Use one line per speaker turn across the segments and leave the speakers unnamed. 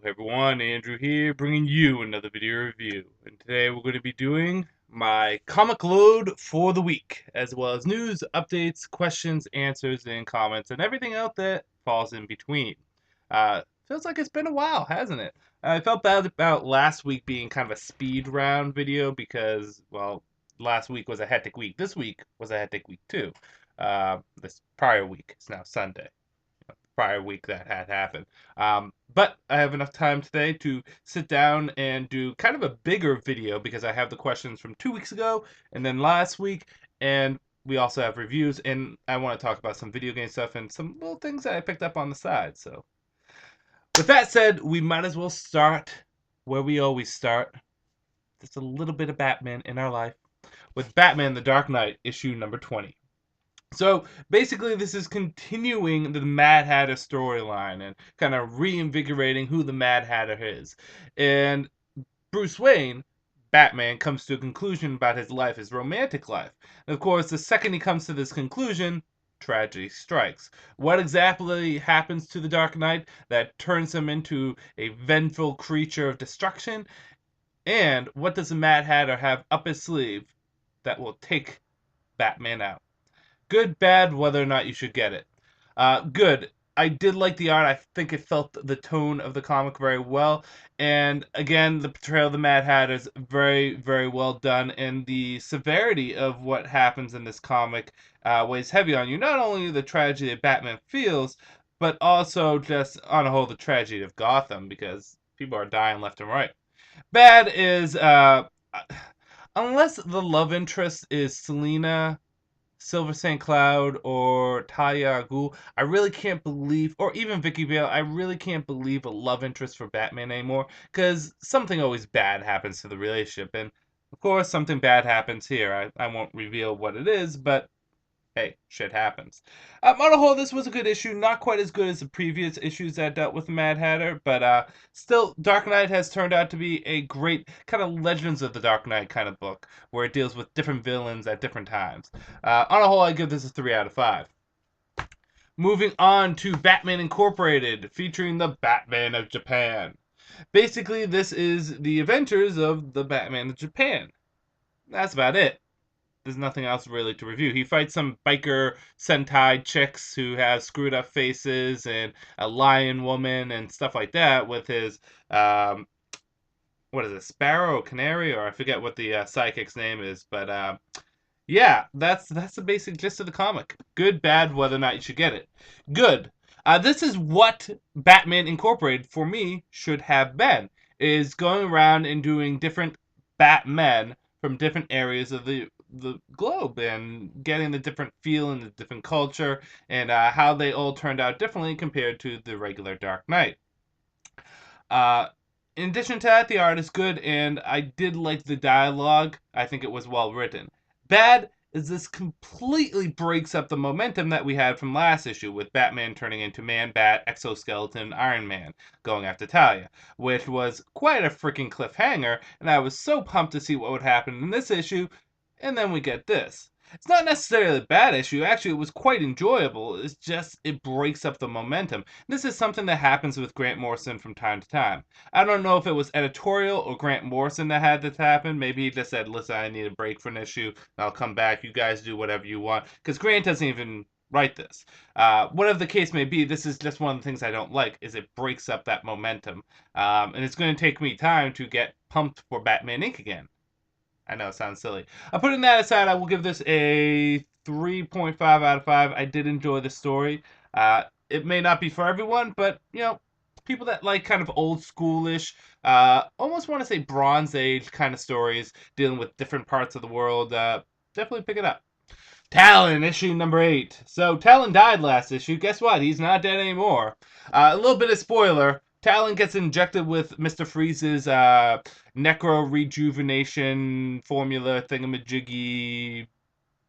Hey everyone, Andrew here, bringing you another video review. And today we're going to be doing my comic load for the week, as well as news, updates, questions, answers, and comments, and everything else that falls in between. Feels like it's been a while, hasn't it? I felt bad about last week being kind of a speed round video because, well, last week was a hectic week. This week was a hectic week too. This prior week, it's now Sunday, prior week that had happened. But I have enough time today to sit down and do kind of a bigger video because I have the questions from 2 weeks ago and then last week, and we also have reviews, and I want to talk about some video game stuff and some little things that I picked up on the side. So, with that said, we might as well start where we always start. Just a little bit of Batman in our life with Batman the Dark Knight, issue number 20. So basically, this is continuing the Mad Hatter storyline and kind of reinvigorating who the Mad Hatter is. And Bruce Wayne, Batman, comes to a conclusion about his life, his romantic life. And of course, the second he comes to this conclusion, tragedy strikes. What exactly happens to the Dark Knight that turns him into a vengeful creature of destruction? And what does the Mad Hatter have up his sleeve that will take Batman out? Good, bad, whether or not you should get it. Good. I did like the art. I think it felt the tone of the comic very well. And again, the portrayal of the Mad Hatter is very, very well done. And the severity of what happens in this comic weighs heavy on you. Not only the tragedy that Batman feels, but also just on a whole the tragedy of Gotham because people are dying left and right. Bad is unless the love interest is Selina, Silver St. Cloud, or Talia al Ghul, I really can't believe, or even Vicky Vale, I really can't believe a love interest for Batman anymore, because something always bad happens to the relationship, and of course something bad happens here. I won't reveal what it is, but hey, shit happens. On the whole, this was a good issue. Not quite as good as the previous issues that dealt with the Mad Hatter, but still, Dark Knight has turned out to be a great kind of Legends of the Dark Knight kind of book, where it deals with different villains at different times. On the whole, I give this a 3 out of 5. Moving on to Batman Incorporated, featuring the Batman of Japan. Basically, this is the adventures of the Batman of Japan. That's about it. There's nothing else really to review. He fights some biker Sentai chicks who have screwed up faces and a lion woman and stuff like that with his, what is it, Sparrow, Canary, or I forget what the sidekick's name is. But yeah, that's the basic gist of the comic. Good, bad, whether or not you should get it. Good. This is what Batman Incorporated, for me, should have been. Is going around and doing different Batmen from different areas of the globe and getting the different feel and the different culture and how they all turned out differently compared to the regular Dark Knight. Uh, in addition to that, the art is good, and I did like the dialogue. I think it was well written. Bad is this completely breaks up the momentum that we had from last issue with Batman turning into Man-Bat, Exoskeleton, Iron Man going after Talia, which was quite a freaking cliffhanger, and I was so pumped to see what would happen in this issue, and then we get this. It's not necessarily a bad issue. Actually, it was quite enjoyable. It's just it breaks up the momentum. This is something that happens with Grant Morrison from time to time. I don't know if it was editorial or Grant Morrison that had this happen. Maybe he just said, listen, I need a break for an issue. I'll come back. You guys do whatever you want. Because Grant doesn't even write this. Whatever the case may be, this is just one of the things I don't like, is it breaks up that momentum. And it's going to take me time to get pumped for Batman Inc. again. I know it sounds silly. Putting that aside, I will give this a 3.5 out of 5. I did enjoy the story. It may not be for everyone, but, you know, people that like kind of old schoolish, almost want to say Bronze Age kind of stories dealing with different parts of the world, definitely pick it up. Talon, issue number 8. So, Talon died last issue. Guess what? He's not dead anymore. A little bit of spoiler. Talon gets injected with Mr. Freeze's necro rejuvenation formula thingamajiggy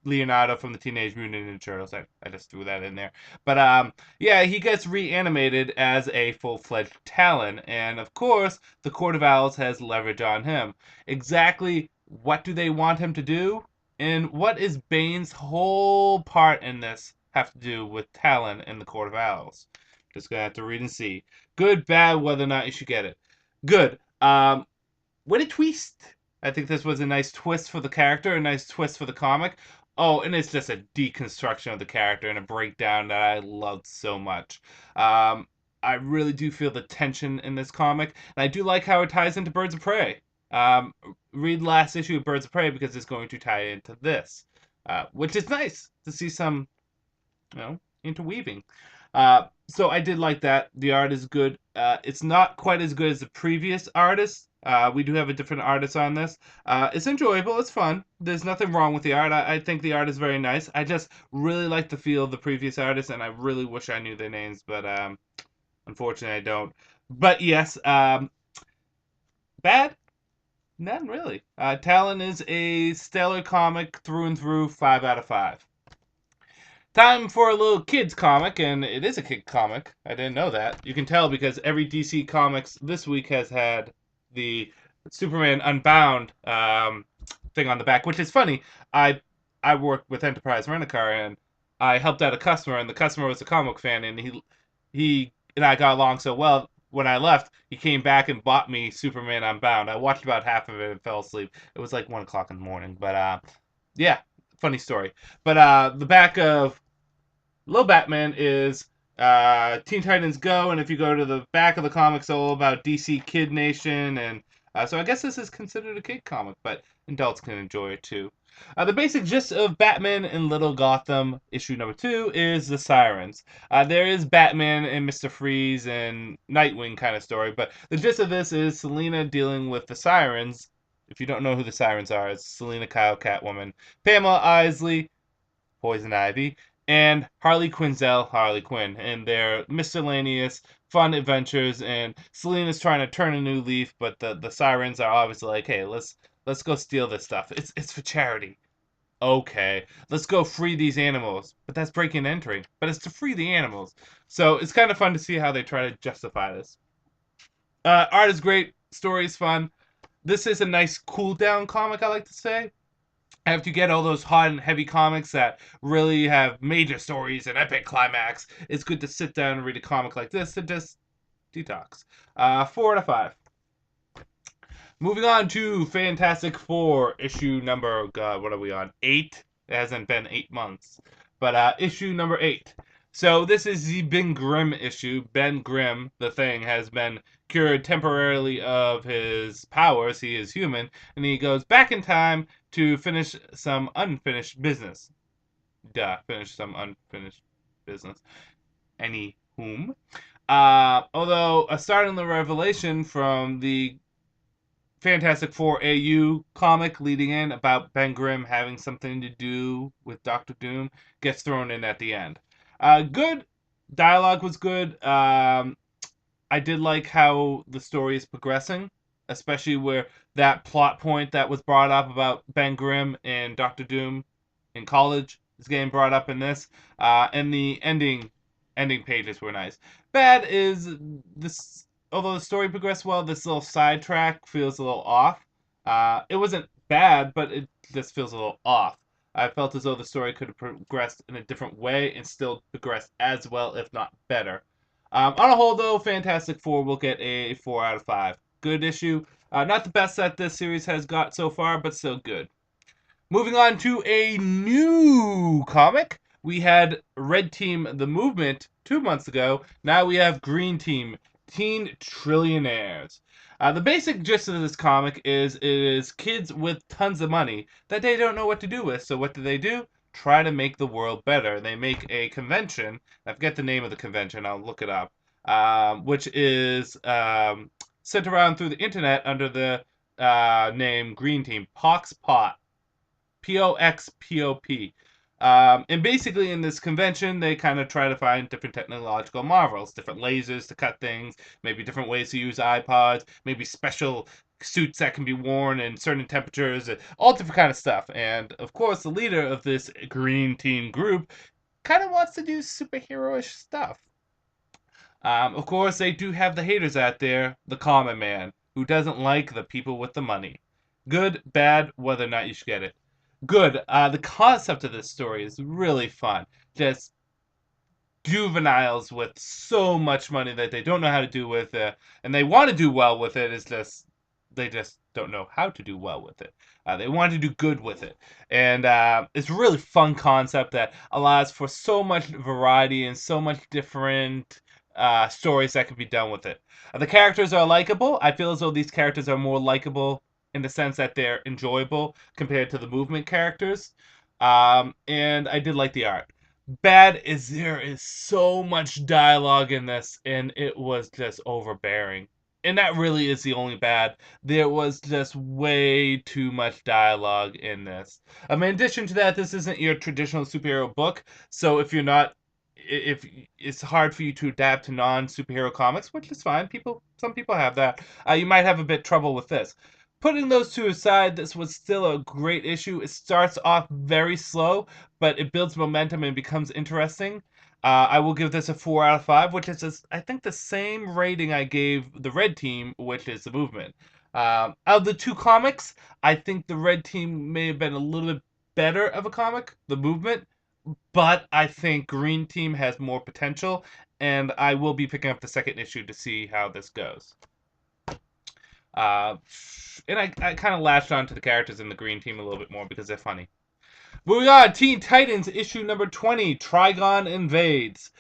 Leonardo from the Teenage Mutant Ninja Turtles. I just threw that in there. But yeah, he gets reanimated as a full-fledged Talon. And of course, the Court of Owls has leverage on him. Exactly what do they want him to do? And what is Bane's whole part in this have to do with Talon in the Court of Owls? Just gonna have to read and see. Good, bad, whether or not you should get it. Good. What a twist! I think this was a nice twist for the character, a nice twist for the comic. Oh, and it's just a deconstruction of the character and a breakdown that I loved so much. I really do feel the tension in this comic, and I do like how it ties into Birds of Prey. Um, Read last issue of Birds of Prey because it's going to tie into this, which is nice to see some, interweaving. So I did like that. The art is good. It's not quite as good as the previous artist. We do have a different artist on this. It's enjoyable. It's fun. There's nothing wrong with the art. I think the art is very nice. I just really like the feel of the previous artist, and I really wish I knew their names, but unfortunately I don't. But yes, bad? None really. Talon is a stellar comic through and through, 5 out of 5. Time for a little kids comic, and it is a kid comic. I didn't know that. You can tell because every DC Comics this week has had the Superman Unbound thing on the back, which is funny. I work with Enterprise Rent-A-Car, and I helped out a customer, and the customer was a comic fan, and he and I got along so well. When I left, he came back and bought me Superman Unbound. I watched about half of it and fell asleep. It was like 1 o'clock in the morning, but yeah, funny story. But the back of Little Batman is Teen Titans Go, and if you go to the back of the comic, it's all about DC Kid Nation, and so I guess this is considered a kid comic, but adults can enjoy it too. The basic gist of Batman in Little Gotham, issue number 2, is the Sirens. There is Batman and Mr. Freeze and Nightwing kind of story, but the gist of this is Selina dealing with the Sirens. If you don't know who the Sirens are, it's Selina Kyle, Catwoman, Pamela Isley, Poison Ivy, and Harley Quinzel, Harley Quinn, and their miscellaneous fun adventures. And Selina's trying to turn a new leaf, but the Sirens are obviously like, hey, let's go steal this stuff. It's for charity. Okay, let's go free these animals. But that's breaking and entering. But it's to free the animals. So it's kind of fun to see how they try to justify this. Art is great. Story is fun. This is a nice cool down comic, I like to say. After you get all those hot and heavy comics that really have major stories and epic climax, it's good to sit down and read a comic like this and just detox. 4 out of 5. Moving on to Fantastic Four, issue number, God, what are we on? 8? It hasn't been 8 months. But issue number 8. So this is the Ben Grimm issue. Ben Grimm, the Thing, has been cured temporarily of his powers. He is human, and he goes back in time to finish some unfinished business. Finish some unfinished business. Any whom? Although a startling revelation from the Fantastic Four AU comic leading in about Ben Grimm having something to do with Doctor Doom gets thrown in at the end. Good. Dialogue was good. I did like how the story is progressing, especially where that plot point that was brought up about Ben Grimm and Doctor Doom in college is getting brought up in this. And the ending pages were nice. Bad is this. Although the story progressed well, this little sidetrack feels a little off. It wasn't bad, but it just feels a little off. I felt as though the story could have progressed in a different way and still progressed as well, if not better. On a whole, though, Fantastic Four will get a 4 out of 5. Good issue. Not the best that this series has got so far, but still good. Moving on to a new comic. We had Red Team The Movement 2 months ago. Now we have Green Team Teen Trillionaires. The basic gist of this comic is it is kids with tons of money that they don't know what to do with. So what do? Try to make the world better. They make a convention. I forget the name of the convention. I'll look it up. Which is sent around through the internet under the name Green Team. Pox Pot. POXPOP. And basically in this convention, they kind of try to find different technological marvels, different lasers to cut things, maybe different ways to use iPods, maybe special suits that can be worn in certain temperatures, all different kind of stuff. And of course, the leader of this Green Team group kind of wants to do superhero-ish stuff. Of course, they do have the haters out there, the common man, who doesn't like the people with the money. Good, bad, whether or not you should get it. Good. The concept of this story is really fun. Just juveniles with so much money that they don't know how to do with it, and they want to do well with it. It's just they just don't know how to do well with it. They want to do good with it, and it's a really fun concept that allows for so much variety and so much different stories that can be done with it. The characters are likable. I feel as though these characters are more likable in the sense that they're enjoyable compared to the movement characters. And I did like the art. Bad is there is so much dialogue in this, and it was just overbearing. And that really is the only bad. There was just way too much dialogue in this. In addition to that, this isn't your traditional superhero book, so if you're not, if it's hard for you to adapt to non-superhero comics, which is fine. Some people have that. You might have a bit trouble with this. Putting those two aside, this was still a great issue. It starts off very slow, but it builds momentum and becomes interesting. I will give this a 4 out of 5, which is, I think, the same rating I gave the Red Team, which is the movement. Out of the two comics, I think the Red Team may have been a little bit better of a comic, the movement, but I think Green Team has more potential, and I will be picking up the second issue to see how this goes. Uh, and I kind of latched on to the characters in the Green Team a little bit more because they're funny. Moving on, Teen Titans issue number 20, Trigon Invades.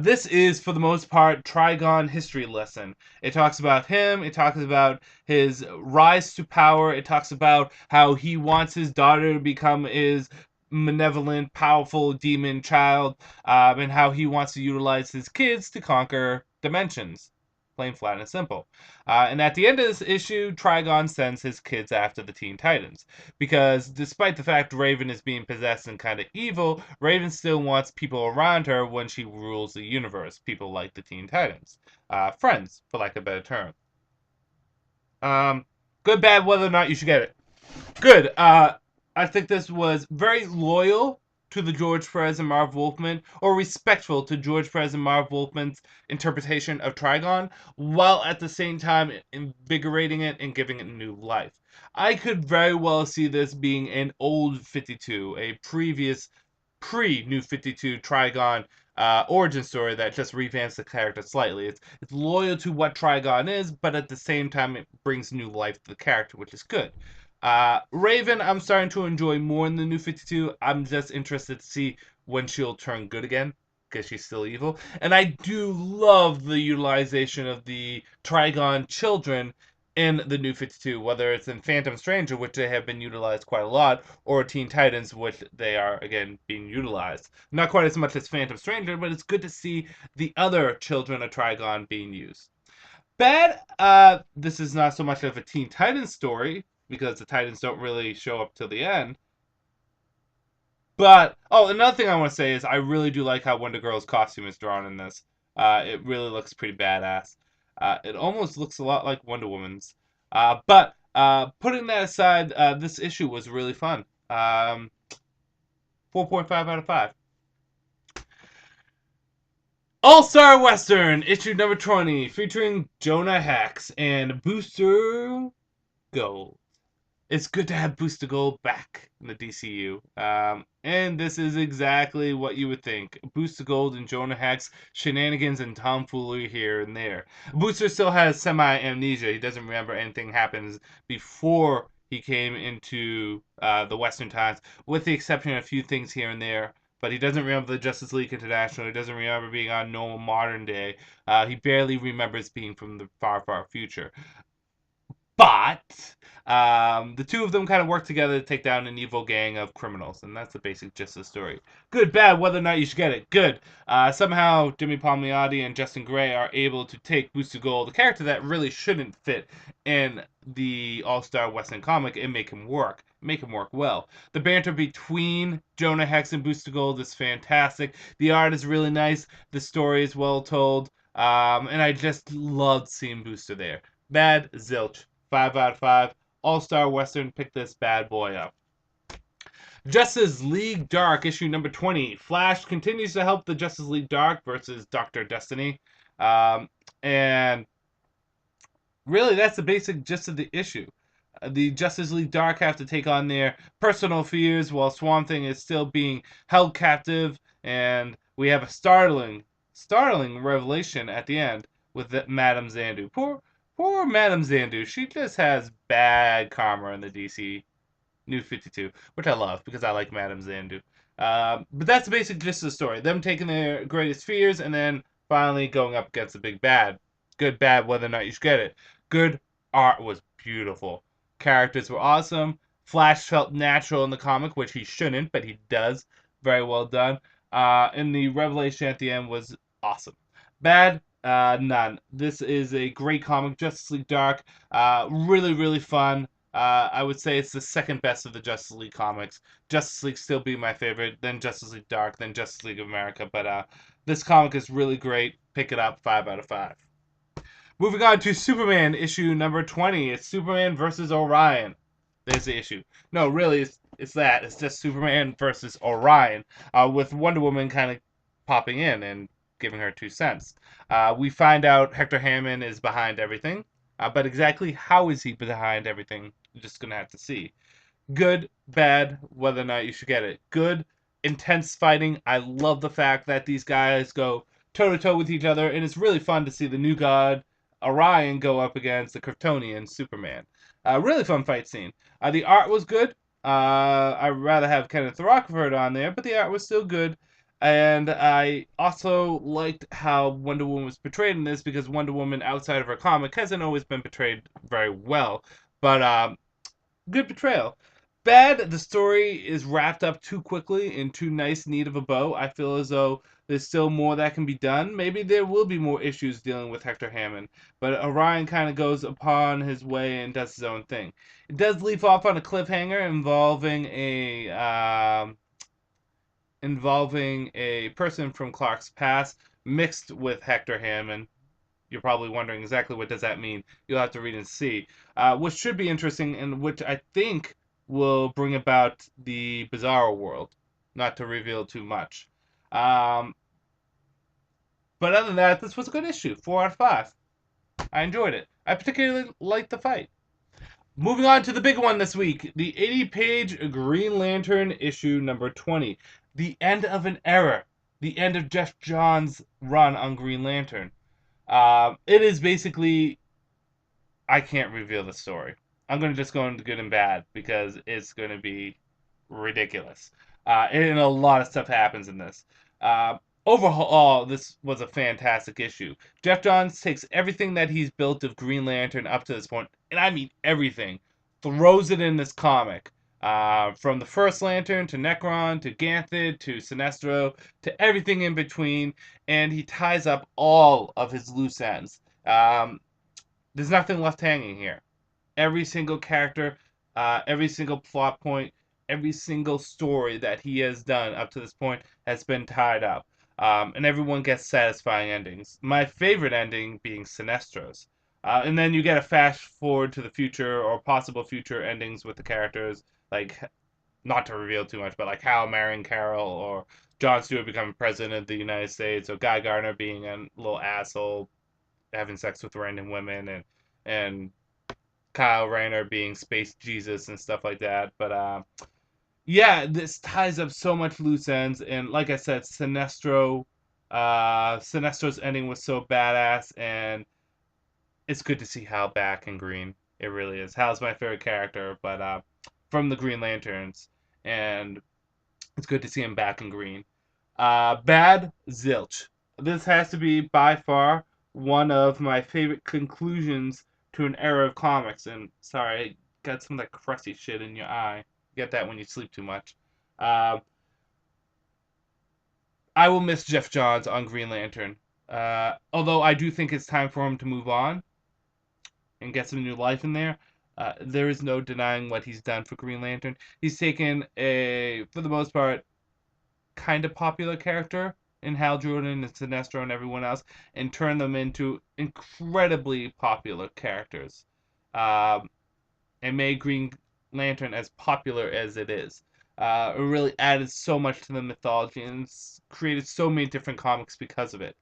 This is, for the most part, Trigon history lesson. It talks about him. It talks about his rise to power. It talks about how he wants his daughter to become his malevolent, powerful demon child, and how he wants to utilize his kids to conquer dimensions. Plain, flat, and simple. And at the end of this issue, Trigon sends his kids after the Teen Titans. Because despite the fact Raven is being possessed and kind of evil, Raven still wants people around her when she rules the universe. People like the Teen Titans. Friends, for lack of a better term. Good, bad, whether or not you should get it. Good. I think this was very loyal to the George Perez and Marv Wolfman, or respectful to George Perez and Marv Wolfman's interpretation of Trigon, while at the same time invigorating it and giving it new life. I could very well see this being an old 52, a previous pre-New 52 Trigon origin story that just revamps the character slightly. It's loyal to what Trigon is, but at the same time it brings new life to the character, which is good. Raven, I'm starting to enjoy more in the New 52. I'm just interested to see when she'll turn good again, because she's still evil. And I do love the utilization of the Trigon children in the New 52, whether it's in Phantom Stranger, which they have been utilized quite a lot, or Teen Titans, which they are, again, being utilized. Not quite as much as Phantom Stranger, but it's good to see the other children of Trigon being used. Bad, this is not so much of a Teen Titans story, because the Titans don't really show up till the end. But, another thing I want to say is I really do like how Wonder Girl's costume is drawn in this. It really looks pretty badass. It almost looks a lot like Wonder Woman's. But putting that aside, this issue was really fun. 4.5 out of 5. All-Star Western, issue number 20, featuring Jonah Hex and Booster Gold. It's good to have Booster Gold back in the DCU. And this is exactly what you would think. Booster Gold and Jonah Hex, shenanigans and tomfoolery here and there. Booster still has semi-amnesia. He doesn't remember anything happens before he came into the Western times, with the exception of a few things here and there. But he doesn't remember the Justice League International. He doesn't remember being on normal modern day. He barely remembers being from the far, far future. But the two of them kind of work together to take down an evil gang of criminals, and that's the basic gist of the story. Good, bad, whether or not you should get it. Good. Somehow Jimmy Palmiotti and Justin Gray are able to take Booster Gold, a character that really shouldn't fit in the All-Star Western comic, and make him work. Make him work well. The banter between Jonah Hex and Booster Gold is fantastic. The art is really nice. The story is well told. And I just loved seeing Booster there. Bad, zilch. 5 out of 5. All-Star Western, pick this bad boy up. Justice League Dark, issue number 20. Flash continues to help the Justice League Dark versus Dr. Destiny. And really, that's the basic gist of the issue. The Justice League Dark have to take on their personal fears while Swamp Thing is still being held captive and we have a startling revelation at the end with Madame Xandu. Poor Madame Xandu. She just has bad karma in the DC New 52, which I love because I like Madame Xandu. But that's the basic gist of the story. Them taking their greatest fears and then finally going up against the big bad. Good, bad, whether or not you should get it. Good art was beautiful. Characters were awesome. Flash felt natural in the comic, which he shouldn't, but he does. Very well done. And the revelation at the end was awesome. Bad, none. This is a great comic, Justice League Dark. Really, really fun. I would say it's the second best of the Justice League comics. Justice League still be my favorite, then Justice League Dark, then Justice League of America. But this comic is really great. Pick it up, 5 out of 5. Moving on to Superman issue number 20. It's Superman versus Orion. There's the issue. No, really, it's that. It's just Superman versus Orion, with Wonder Woman kind of popping in and giving her 2 cents. We find out Hector Hammond is behind everything, but exactly how is he behind everything? You're just going to have to see. Good, bad, whether or not you should get it. Good, intense fighting. I love the fact that these guys go toe-to-toe with each other, and it's really fun to see the new god, Orion, go up against the Kryptonian Superman. Really fun fight scene. The art was good. I'd rather have Kenneth Rockford on there, but the art was still good. And I also liked how Wonder Woman was portrayed in this, because Wonder Woman, outside of her comic, hasn't always been portrayed very well. But good portrayal. Bad, the story is wrapped up too quickly in too nice, neat of a bow. I feel as though there's still more that can be done. Maybe there will be more issues dealing with Hector Hammond, but Orion kind of goes upon his way and does his own thing. It does leave off on a cliffhanger involving a person from Clark's past mixed with Hector Hammond. You're probably wondering exactly what does that mean. You'll have to read and see, which should be interesting, and which I think will bring about the Bizarro world. Not to reveal too much. But other than that, this was a good issue. 4 out of 5. I enjoyed it. I particularly liked the fight. Moving on to the big one this week, the 80-page Green Lantern issue number 20. The end of an era. The end of Jeff Johns' run on Green Lantern. It is basically, I can't reveal the story. I'm going to just go into good and bad because it's going to be ridiculous. And a lot of stuff happens in this. Overall, this was a fantastic issue. Jeff Johns takes everything that he's built of Green Lantern up to this point, and I mean everything, throws it in this comic. From the first Lantern to Necron to Ganthid to Sinestro to everything in between, and he ties up all of his loose ends. There's nothing left hanging here. Every single character, every single plot point, every single story that he has done up to this point has been tied up. And everyone gets satisfying endings. My favorite ending being Sinestro's. And then you get a fast forward to the future or possible future endings with the characters, like, not to reveal too much, but like Hal marrying Carol, or Jon Stewart becoming president of the United States, or Guy Gardner being a little asshole, having sex with random women, and Kyle Rayner being Space Jesus and stuff like that. But yeah, this ties up so much loose ends, and like I said, Sinestro's ending was so badass, and it's good to see Hal back in green. It really is. Hal's my favorite character, but from the Green Lanterns, and it's good to see him back in green. Bad, zilch. This has to be by far one of my favorite conclusions to an era of comics. And sorry, I got some of that crusty shit in your eye. You get that when you sleep too much. I will miss Jeff Johns on Green Lantern. Although I do think it's time for him to move on and get some new life in there. There is no denying what he's done for Green Lantern. He's taken for the most part, kind of popular character in Hal Jordan and Sinestro and everyone else, and turned them into incredibly popular characters. And made Green Lantern as popular as it is. It really added so much to the mythology and created so many different comics because of it.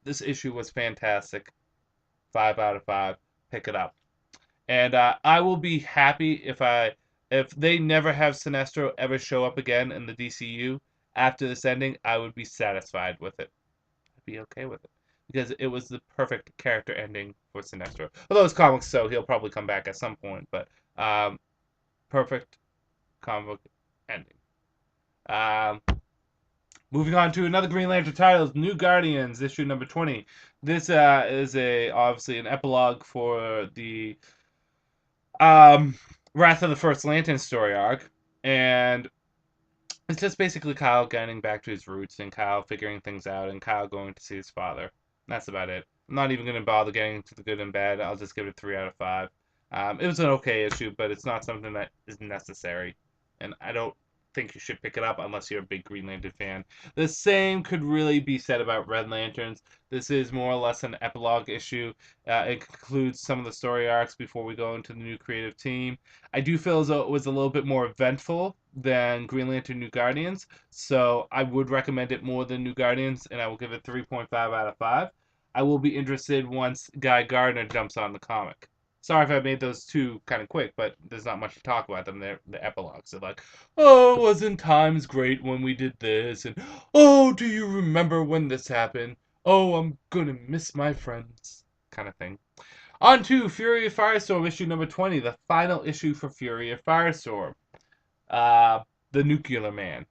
This issue was fantastic. 5 out of 5. Pick it up. And I will be happy if they never have Sinestro ever show up again in the DCU after this ending, I would be satisfied with it. I'd be okay with it. Because it was the perfect character ending for Sinestro. Although it's comics, so he'll probably come back at some point, but perfect comic book ending. Um, Moving on to another Green Lantern title, New Guardians, issue number 20. This is obviously an epilogue for the Wrath of the First Lantern story arc, and it's just basically Kyle getting back to his roots and Kyle figuring things out and Kyle going to see his father. That's about it. I'm not even going to bother getting to the good and bad. I'll just give it 3 out of 5. It was an okay issue, but it's not something that is necessary, and I don't think you should pick it up unless you're a big Green Lantern fan. The same could really be said about Red Lanterns. This is more or less an epilogue issue. It concludes some of the story arcs before we go into the new creative team. I do feel as though it was a little bit more eventful than Green Lantern New Guardians, so I would recommend it more than New Guardians, and I will give it 3.5 out of 5. I will be interested once Guy Gardner jumps on the comic. Sorry if I made those two kind of quick, but there's not much to talk about them. They're the epilogues. They're like, oh, wasn't times great when we did this? And, oh, do you remember when this happened? Oh, I'm gonna miss my friends. Kind of thing. On to Fury of Firestorm, issue number 20, the final issue for Fury of Firestorm. The Nuclear Man.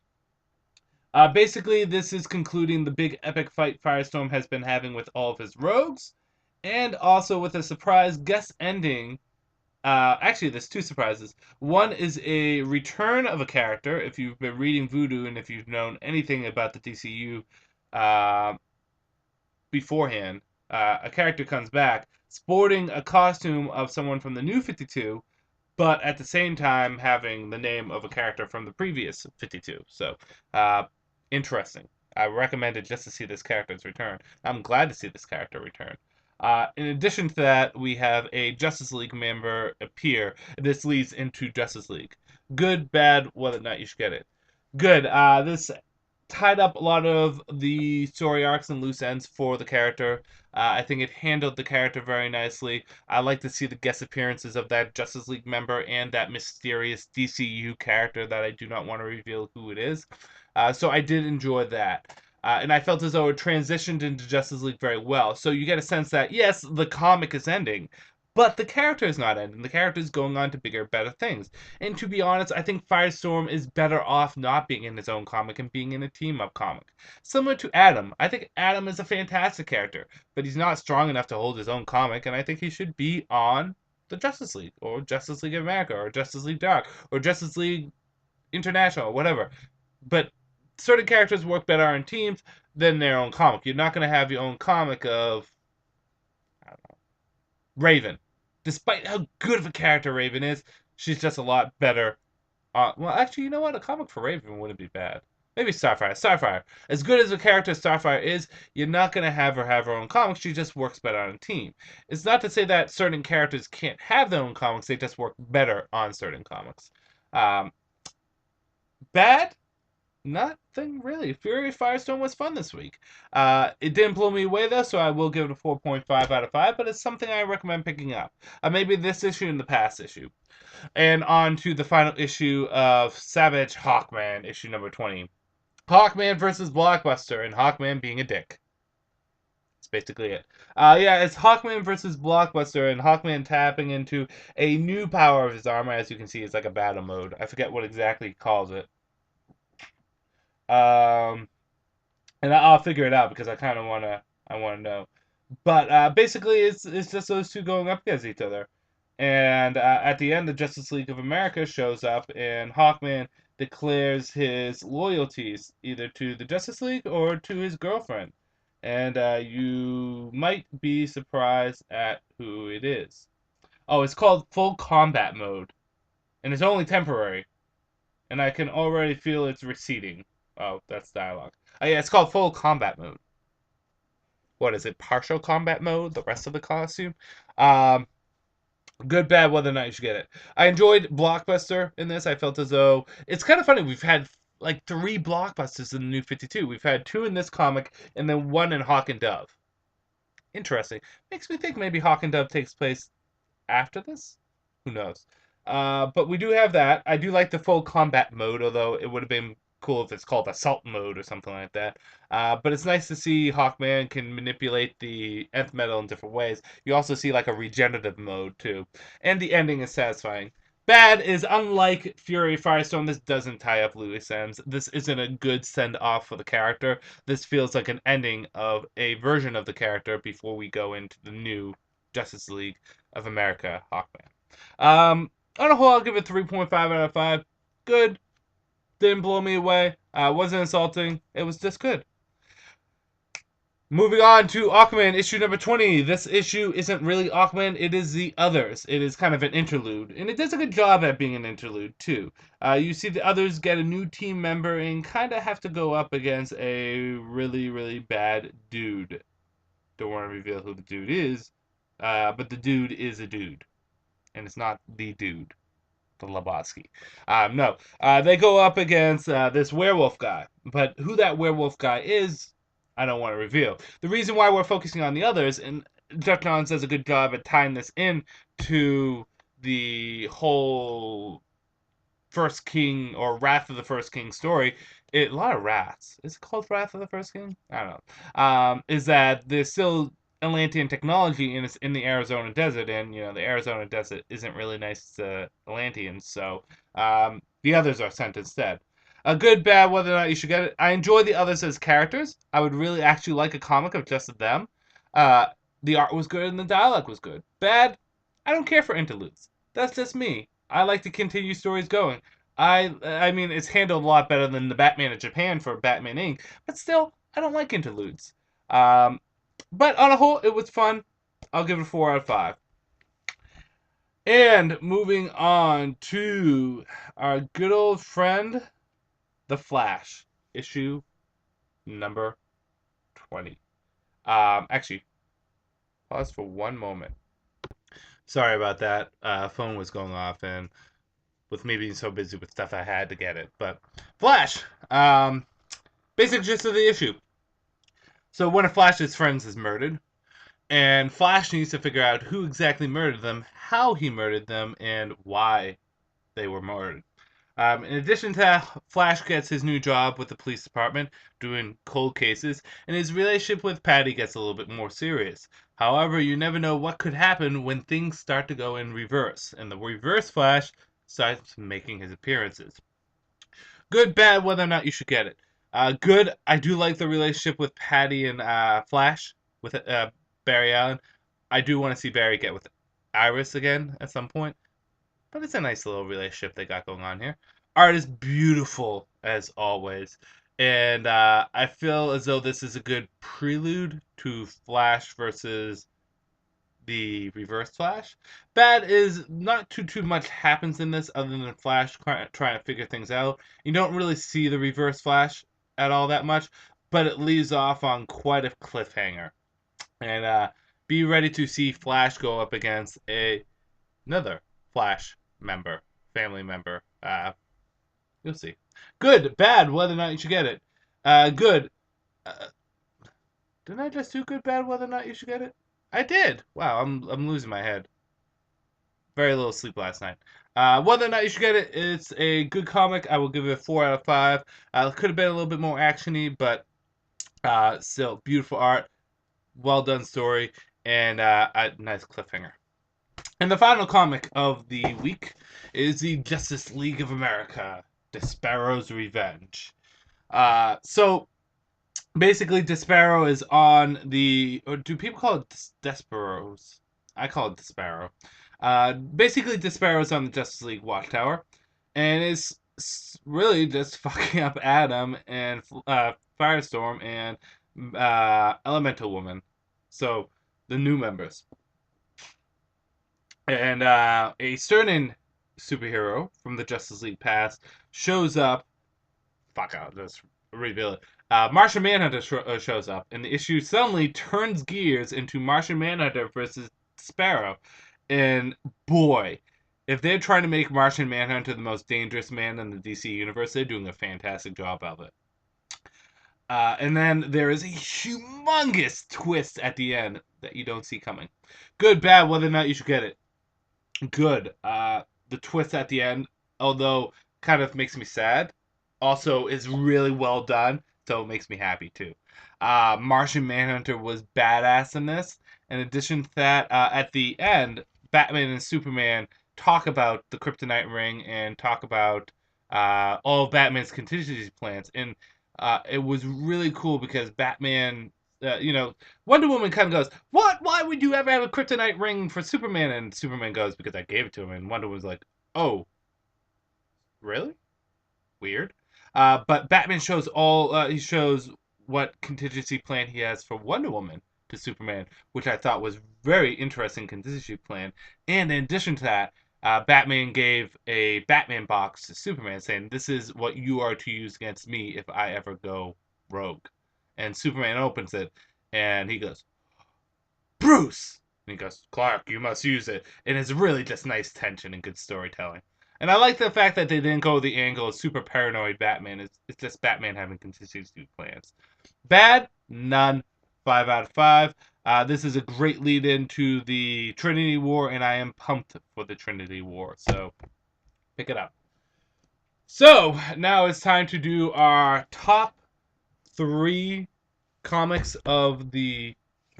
Basically, this is concluding the big epic fight Firestorm has been having with all of his rogues, and also with a surprise guest ending. Actually, there's 2 surprises. One is a return of a character. If you've been reading Voodoo and if you've known anything about the DCU beforehand, a character comes back sporting a costume of someone from the New 52, but at the same time having the name of a character from the previous 52. So, interesting. I recommend it just to see this character's return. I'm glad to see this character return. In addition to that, we have a Justice League member appear. This leads into Justice League. Good, bad, whether or not you should get it. Good. This tied up a lot of the story arcs and loose ends for the character. I think it handled the character very nicely. I like to see the guest appearances of that Justice League member and that mysterious DCU character that I do not want to reveal who it is. So I did enjoy that. And I felt as though it transitioned into Justice League very well. So you get a sense that, yes, the comic is ending, but the character is not ending. The character is going on to bigger, better things. And to be honest, I think Firestorm is better off not being in his own comic and being in a team-up comic. Similar to Adam. I think Adam is a fantastic character, but he's not strong enough to hold his own comic, and I think he should be on the Justice League, or Justice League of America, or Justice League Dark, or Justice League International, or whatever. But certain characters work better in teams than their own comic. You're not going to have your own comic of, I don't know, Raven. Despite how good of a character Raven is, she's just a lot better. Well, actually, you know what? A comic for Raven wouldn't be bad. Maybe Starfire. Starfire. As good as a character Starfire is, you're not going to have her own comics. She just works better on a team. It's not to say that certain characters can't have their own comics. They just work better on certain comics. Bad? Nothing really. Fury Firestorm was fun this week. It didn't blow me away though, so I will give it a 4.5 out of 5, but it's something I recommend picking up. Maybe this issue and the past issue. And on to the final issue of Savage Hawkman, issue number 20. Hawkman versus Blockbuster, and Hawkman being a dick. That's basically it. Yeah, it's Hawkman versus Blockbuster, and Hawkman tapping into a new power of his armor. As you can see, it's like a battle mode. I forget what exactly he calls it. And I'll figure it out because I kind of wanna know. But basically, it's just those two going up against each other. And at the end, the Justice League of America shows up, and Hawkman declares his loyalties either to the Justice League or to his girlfriend. And you might be surprised at who it is. Oh, it's called Full Combat Mode, and it's only temporary. And I can already feel it's receding. Oh, that's dialogue. Yeah, it's called Full Combat Mode. What is it? Partial Combat Mode? The rest of the costume? Good, bad, whether or not you should get it. I enjoyed Blockbuster in this. I felt as though it's kind of funny. We've had like 3 blockbusters in the New 52. We've had 2 in this comic, and then 1 in Hawk and Dove. Interesting. Makes me think maybe Hawk and Dove takes place after this. Who knows? But we do have that. I do like the Full Combat Mode, although it would have been cool if it's called assault mode or something like that. But it's nice to see Hawkman can manipulate the nth metal in different ways. You also see like a regenerative mode too, and the ending is satisfying. Bad is, unlike Fury Firestorm, this doesn't tie up loose ends. This isn't a good send off for the character. This feels like an ending of a version of the character before we go into the new Justice League of America Hawkman. On a whole, I'll give it 3.5 out of 5. Good. Didn't blow me away. Wasn't insulting. It was just good. Moving on to Aquaman, issue number 20. This issue isn't really Aquaman, it is the others. It is kind of an interlude, and it does a good job at being an interlude, too. You see the others get a new team member and kind of have to go up against a really, really bad dude. Don't want to reveal who the dude is, but the dude is a dude, and it's not the dude. The Labotsky. No, they go up against this werewolf guy, but who that werewolf guy is, I don't want to reveal. The reason why we're focusing on the others, and Jeff Johns does a good job at tying this in to the whole First King or Wrath of the First King story. A lot of wraths. Is it called Wrath of the First King? I don't know. Is that there's still Atlantean technology in the Arizona desert, and the Arizona desert isn't really nice to Atlanteans, so the others are sent instead. A good, bad, whether or not you should get it. I enjoy the others as characters. I would really actually like a comic of just them. Uh, the art was good and the dialogue was good. Bad, I don't care for interludes. That's just me. I like to continue stories going. I mean, it's handled a lot better than the Batman of Japan for Batman Inc., but still, I don't like interludes. But on a whole, it was fun. I'll give it a 4 out of 5. And moving on to our good old friend, The Flash, issue number 20. Actually, pause for one moment. Sorry about that. Phone was going off, and with me being so busy with stuff, I had to get it. But Flash, basic gist of the issue. So one of Flash's friends is murdered, and Flash needs to figure out who exactly murdered them, how he murdered them, and why they were murdered. In addition to that, Flash gets his new job with the police department, doing cold cases, and his relationship with Patty gets a little bit more serious. However, you never know what could happen when things start to go in reverse, and the reverse Flash starts making his appearances. Good, bad, whether or not you should get it. Good, I do like the relationship with Patty and Flash, with Barry Allen. I do want to see Barry get with Iris again at some point. But it's a nice little relationship they got going on here. Art is beautiful, as always. And I feel as though this is a good prelude to Flash versus the Reverse Flash. Bad is not too much happens in this other than Flash trying to figure things out. You don't really see the Reverse Flash at all that much, but it leaves off on quite a cliffhanger. And be ready to see Flash go up against another Flash family member. You'll see. Good, bad, whether or not you should get it. Good. Didn't I just do good, bad, whether or not you should get it? I did. Wow, I'm losing my head. Very little sleep last night. Whether or not you should get it, it's a good comic. I will give it a 4 out of 5. Could have been a little bit more actiony, but still beautiful art, well done story, and a nice cliffhanger. And the final comic of the week is the Justice League of America, Desparo's Revenge. So basically, Despero is on the. Or do people call it Desperos? I call it Despero. Basically, Despero is on the Justice League Watchtower, and is really just fucking up Adam and Firestorm and Elemental Woman. So the new members. And a certain superhero from the Justice League past shows up. Fuck, I'll just reveal it. Martian Manhunter shows up, and the issue suddenly turns gears into Martian Manhunter versus Sparrow. And boy, if they're trying to make Martian Manhunter the most dangerous man in the DC universe, they're doing a fantastic job of it. And then there is a humongous twist at the end that you don't see coming. Good, bad, whether or not you should get it. Good. The twist at the end, although kind of makes me sad, also is really well done, so it makes me happy too. Martian Manhunter was badass in this. In addition to that, at the end, Batman and Superman talk about the Kryptonite ring and talk about all of Batman's contingency plans, and it was really cool because Batman. Wonder Woman kind of goes, "What? Why would you ever have a kryptonite ring for Superman?" And Superman goes, "Because I gave it to him." And Wonder Woman's like, "Oh, really? Weird." But Batman shows he shows what contingency plan he has for Wonder Woman to Superman, which I thought was very interesting contingency plan. And in addition to that, Batman gave a Batman box to Superman, saying, "This is what you are to use against me if I ever go rogue." And Superman opens it, and he goes, "Bruce!" And he goes, "Clark, you must use it." And it's really just nice tension and good storytelling. And I like the fact that they didn't go the angle of super paranoid Batman. It's just Batman having contingency plans. Bad? None. 5 out of 5. This is a great lead into the Trinity War, and I am pumped for the Trinity War. So pick it up. So now it's time to do our top 3 comics of the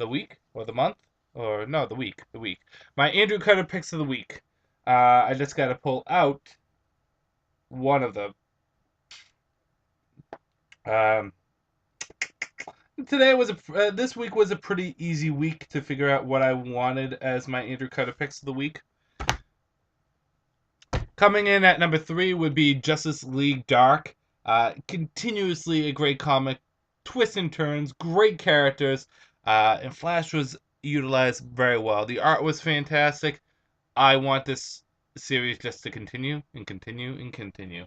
week or the month, or no, the week. My Andrewcutter picks of the week. I just got to pull out one of them. Um, this week was a pretty easy week to figure out what I wanted as my Andrewcutter picks of the week. Coming in at number 3 would be Justice League Dark. Continuously a great comic, twists and turns, great characters, and Flash was utilized very well. The art was fantastic. I want this series just to continue and continue and continue.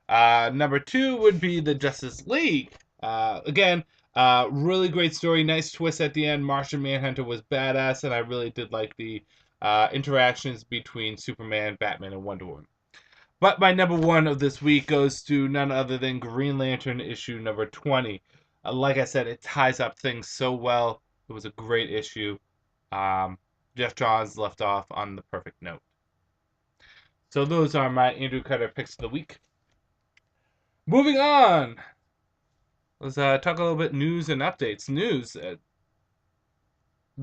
Number 2 would be the Justice League. Again, really great story, nice twist at the end. Martian Manhunter was badass, and I really did like the interactions between Superman, Batman, and Wonder Woman. But my number 1 of this week goes to none other than Green Lantern issue number 20. Like I said, it ties up things so well. It was a great issue. Jeff Johns left off on the perfect note. So those are my Andrewcutter picks of the week. Moving on. Let's talk a little bit news and updates. News. The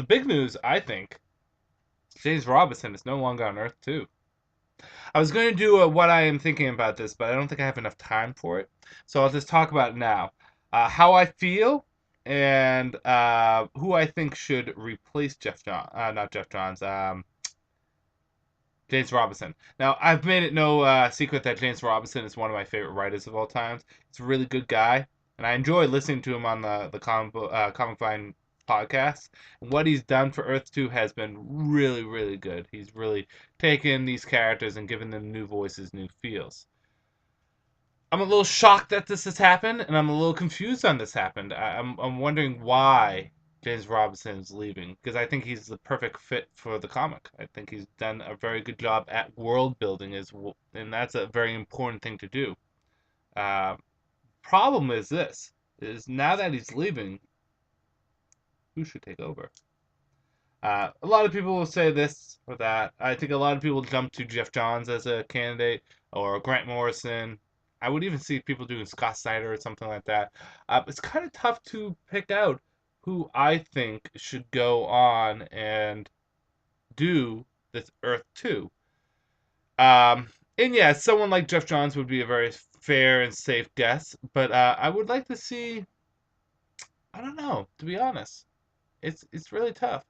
big news, I think, James Robinson is no longer on Earth 2. I was going to do what I am thinking about this, but I don't think I have enough time for it. So I'll just talk about it now. How I feel and who I think should replace James Robinson. Now, I've made it no secret that James Robinson is one of my favorite writers of all time. He's a really good guy, and I enjoy listening to him on the Comic Vine podcast. And what he's done for Earth 2 has been really, really good. He's really taken these characters and given them new voices, new feels. I'm a little shocked that this has happened, and I'm a little confused on this happened. I'm wondering why James Robinson is leaving, because I think he's the perfect fit for the comic. I think he's done a very good job at world building, and that's a very important thing to do. Problem is now that he's leaving, who should take over? A lot of people will say this or that. I think a lot of people jump to Jeff Johns as a candidate or Grant Morrison. I would even see people doing Scott Snyder or something like that. It's kind of tough to pick out who I think should go on and do this Earth 2. And yeah, someone like Jeff Johns would be a very fair and safe guess, but I would like to see. I don't know, to be honest. It's really tough.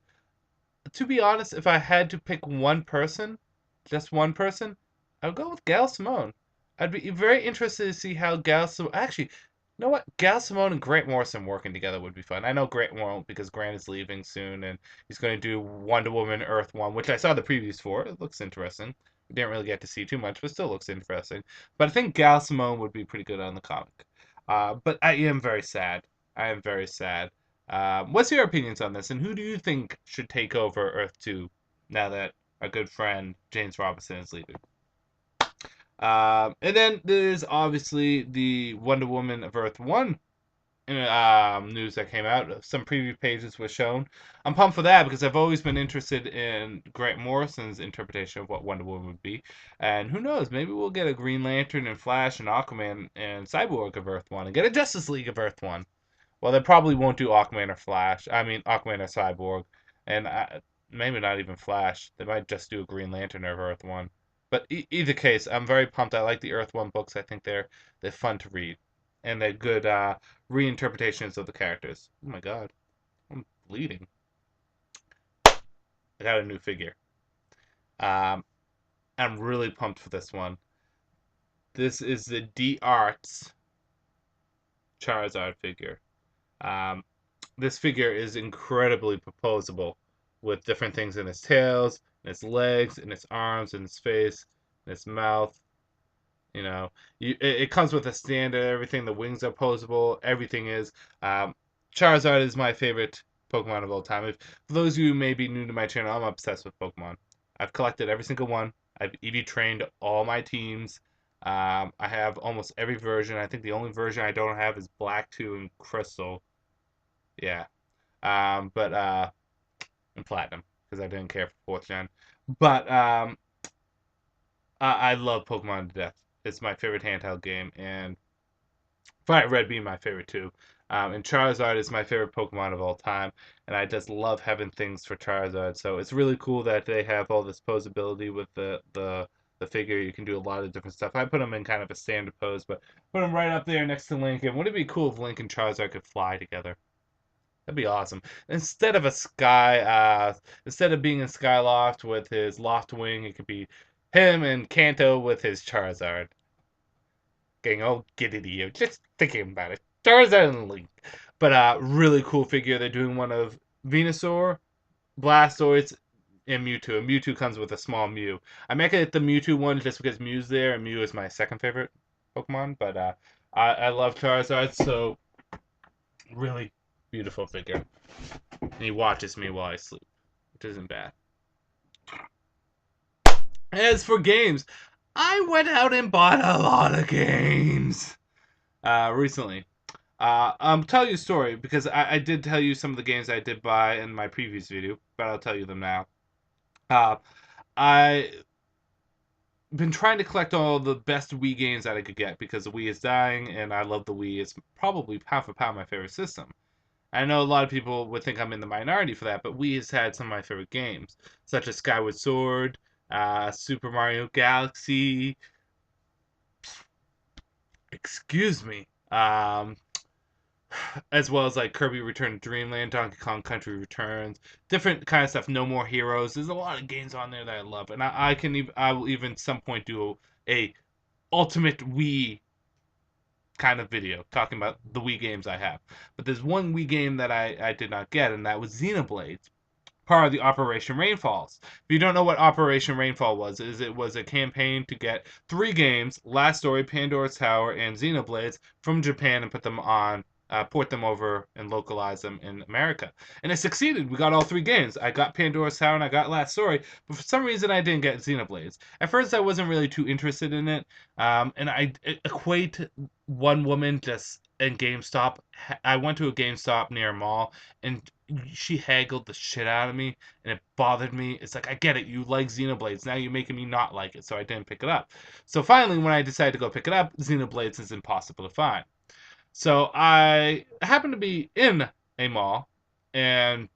To be honest, if I had to pick one person, just one person, I would go with Gail Simone. I'd be very interested to see how Gail Simone. Actually, you know what? Gail Simone and Grant Morrison working together would be fun. I know Grant won't because Grant is leaving soon and he's going to do Wonder Woman Earth 1, which I saw the previews for. It looks interesting. We didn't really get to see too much, but still looks interesting. But I think Gail Simone would be pretty good on the comic. But I am very sad. I am very sad. What's your opinions on this, and who do you think should take over Earth 2 now that our good friend James Robinson is leaving? And then there's obviously the Wonder Woman of Earth 1 news that came out. Some preview pages were shown. I'm pumped for that because I've always been interested in Grant Morrison's interpretation of what Wonder Woman would be. And who knows, maybe we'll get a Green Lantern and Flash and Aquaman and Cyborg of Earth 1 and get a Justice League of Earth 1. Well, they probably won't do Aquaman or Flash. I mean, Aquaman or Cyborg. And maybe not even Flash. They might just do a Green Lantern of Earth 1. But either case, I'm very pumped. I like the Earth 1 books. I think they're fun to read. And they're good reinterpretations of the characters. Oh my god. I'm bleeding. I got a new figure. Um, I'm really pumped for this one. This is the D Arts Charizard figure. Um, this figure is incredibly proposable with different things in his tails, in his legs, in his arms, in his face, in his mouth. You know, it comes with a standard. Everything, the wings are posable. Everything is. Charizard is my favorite Pokemon of all time. For those of you who may be new to my channel, I'm obsessed with Pokemon. I've collected every single one. I've EV trained all my teams. I have almost every version. I think the only version I don't have is Black 2 and Crystal. Yeah. But and Platinum because I didn't care for fourth gen. But I love Pokemon to death. It's my favorite handheld game, and Fire Red being my favorite too. And Charizard is my favorite Pokemon of all time, and I just love having things for Charizard. So it's really cool that they have all this posability with the figure. You can do a lot of different stuff. I put them in kind of a standard pose, but put them right up there next to Link. And wouldn't it be cool if Link and Charizard could fly together? That'd be awesome. Instead of being in Skyloft with his Loft Wing, it could be him and Kanto with his Charizard. Getting all giddy, just thinking about it. Charizard and Link. But really cool figure. They're doing one of Venusaur, Blastoise, and Mewtwo. And Mewtwo comes with a small Mew. I make it the Mewtwo one just because Mew's there, and Mew is my second favorite Pokemon. But I love Charizard, so really beautiful figure. And he watches me while I sleep, which isn't bad. As for games, I went out and bought a lot of games recently. I'll tell you a story because I did tell you some of the games I did buy in my previous video, but I'll tell you them now. I've been trying to collect all the best Wii games that I could get because the Wii is dying, and I love the Wii. It's probably pound for pound my favorite system. I know a lot of people would think I'm in the minority for that, but Wii has had some of my favorite games, such as Skyward Sword, Super Mario Galaxy, excuse me, as well as like Kirby Return to Dreamland, Donkey Kong Country Returns, different kind of stuff. No More Heroes. There's a lot of games on there that I love, and I will even some point do a ultimate Wii kind of video talking about the Wii games I have. But there's one Wii game that I did not get, and that was Xenoblade, part of the Operation Rainfalls. If you don't know what Operation Rainfall was, it was a campaign to get 3 games, Last Story, Pandora's Tower, and Xenoblades from Japan and port them over and localize them in America. And it succeeded. We got all 3 games. I got Pandora's Tower and I got Last Story, but for some reason I didn't get Xenoblades. At first I wasn't really too interested in it, and I equate one woman just in GameStop. I went to a GameStop near a mall, and she haggled the shit out of me, and it bothered me. It's like, I get it, you like Xenoblades, now you're making me not like it, so I didn't pick it up. So finally, when I decided to go pick it up, Xenoblades is impossible to find. So I happened to be in a mall, and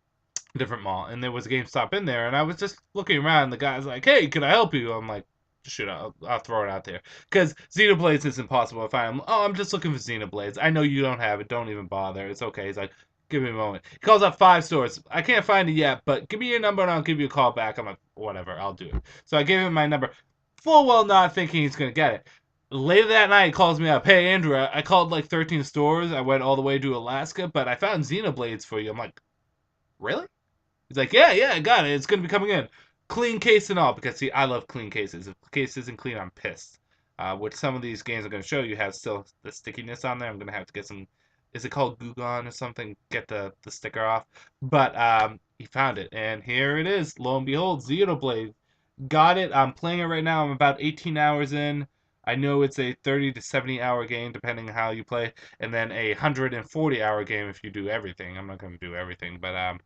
a different mall, and there was a GameStop in there, and I was just looking around, and the guy's like, hey, can I help you? I'm like, shoot, I'll throw it out there. Because Xenoblades is impossible to find. Oh, I'm just looking for Xenoblades. I know you don't have it. Don't even bother. It's okay. He's like, give me a moment. He calls up 5 stores. I can't find it yet, but give me your number and I'll give you a call back. I'm like, whatever, I'll do it. So I gave him my number, full well not thinking he's going to get it. Later that night, he calls me up. Hey, Andrew, I called like 13 stores. I went all the way to Alaska, but I found Xenoblades for you. I'm like, really? He's like, yeah, I got it. It's going to be coming in. Clean case and all, because, see, I love clean cases. If the case isn't clean, I'm pissed. Which some of these games I'm going to show you have still the stickiness on there. I'm going to have to get some, is it called Gugon or something? Get the sticker off. But he found it, and here it is. Lo and behold, Xenoblade. Got it. I'm playing it right now. I'm about 18 hours in. I know it's a 30 to 70 hour game depending on how you play, and then a 140-hour game if you do everything. I'm not going to do everything, but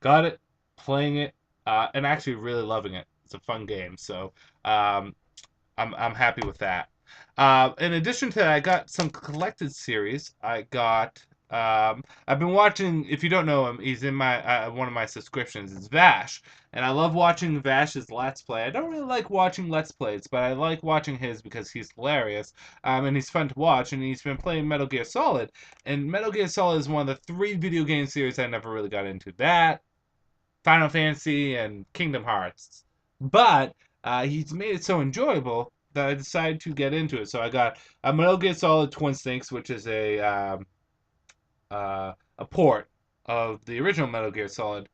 got it, playing it, and actually really loving it. It's a fun game, so um, I'm happy with that. In addition to that, I got some collected series. I got I've been watching. If you don't know him, he's in my one of my subscriptions. It's Vash, and I love watching Vash's Let's Play. I don't really like watching Let's Plays, but I like watching his because he's hilarious, and he's fun to watch. And he's been playing Metal Gear Solid, and Metal Gear Solid is one of the 3 video game series I never really got into. That, Final Fantasy, and Kingdom Hearts, but he's made it so enjoyable that I decided to get into it. So I got a Metal Gear Solid Twin Snakes, which is a port of the original Metal Gear Solid,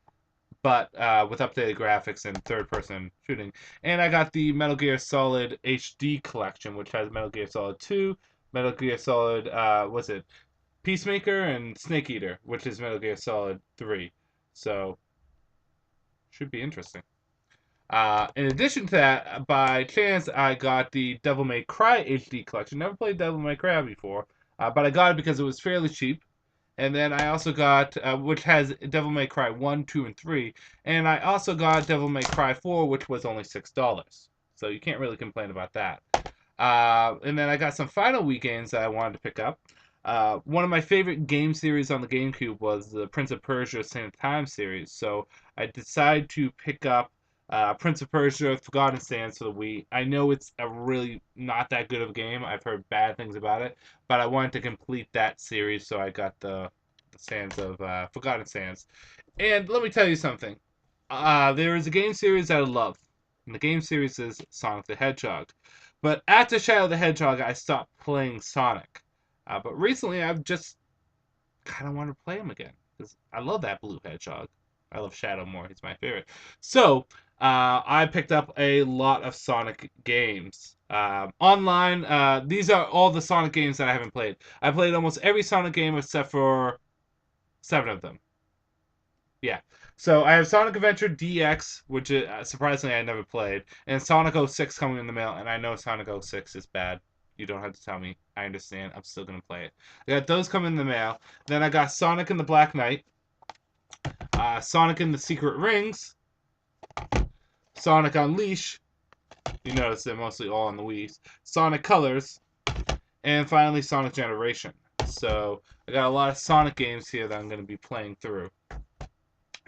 but with updated graphics and third-person shooting. And I got the Metal Gear Solid HD collection, which has Metal Gear Solid 2, Metal Gear Solid, what's it, Peacemaker, and Snake Eater, which is Metal Gear Solid 3. So, should be interesting. In addition to that, by chance, I got the Devil May Cry HD collection. Never played Devil May Cry before, but I got it because it was fairly cheap. And then I also got, which has Devil May Cry 1, 2, and 3. And I also got Devil May Cry 4, which was only $6. So you can't really complain about that. And then I got some Final Week games that I wanted to pick up. One of my favorite game series on the GameCube was the Prince of Persia Sands of Time series. So I decided to pick up Prince of Persia Forgotten Sands for the Wii. I know it's a really not that good of a game. I've heard bad things about it, but I wanted to complete that series, so I got the Sands of Forgotten Sands. And let me tell you something. There is a game series that I love, and the game series is Sonic the Hedgehog. But after Shadow the Hedgehog, I stopped playing Sonic. But recently, I've just kind of wanted to play him again because I love that blue hedgehog. I love Shadow more. He's my favorite. So I picked up a lot of Sonic games. Online, these are all the Sonic games that I haven't played. I played almost every Sonic game except for 7 of them. Yeah. So I have Sonic Adventure DX, which surprisingly I never played, and Sonic 06 coming in the mail, and I know Sonic 06 is bad. You don't have to tell me. I understand. I'm still going to play it. I got those coming in the mail. Then I got Sonic and the Black Knight, Sonic and the Secret Rings, Sonic Unleash. You notice they're mostly all on the Wii's. Sonic Colors, and finally Sonic Generation. So I got a lot of Sonic games here that I'm going to be playing through.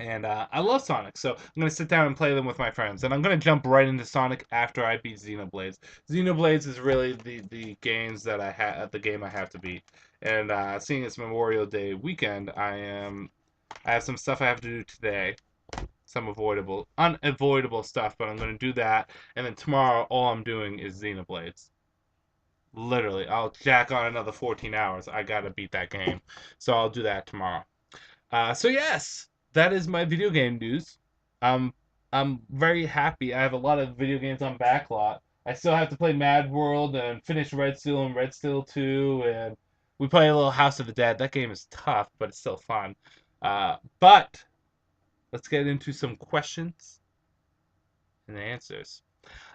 And I love Sonic, so I'm going to sit down and play them with my friends. And I'm going to jump right into Sonic after I beat Xenoblades. Xenoblades is really the games that the game I have to beat. And seeing it's Memorial Day weekend, I have some stuff I have to do today. Some unavoidable stuff, but I'm going to do that. And then tomorrow, all I'm doing is Xenoblades. Literally, I'll jack on another 14 hours. I got to beat that game. So I'll do that tomorrow. So yes, that is my video game news. I'm very happy. I have a lot of video games on backlot. I still have to play Mad World and finish Red Steel and Red Steel 2, and we play a little House of the Dead. That game is tough, but it's still fun. But let's get into some questions and answers.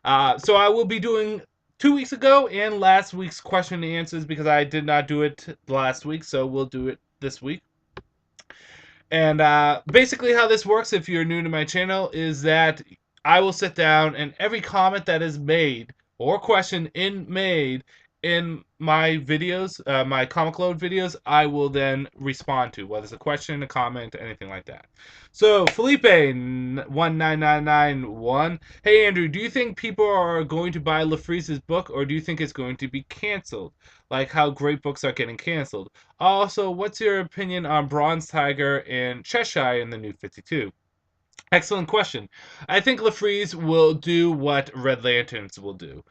So I will be doing 2 weeks ago and last week's question and answers because I did not do it last week, so we'll do it this week. And basically how this works, if you're new to my channel, is that I will sit down and every comment that is made or question made in my videos, my Comic Load videos, I will then respond to, whether it's a question, a comment, anything like that. So Felipe19991, hey Andrew, do you think people are going to buy LaFreeze's book, or do you think it's going to be canceled? Like how great books are getting canceled. Also, what's your opinion on Bronze Tiger and Cheshire in the New 52? Excellent question. I think LaFreeze will do what Red Lanterns will do.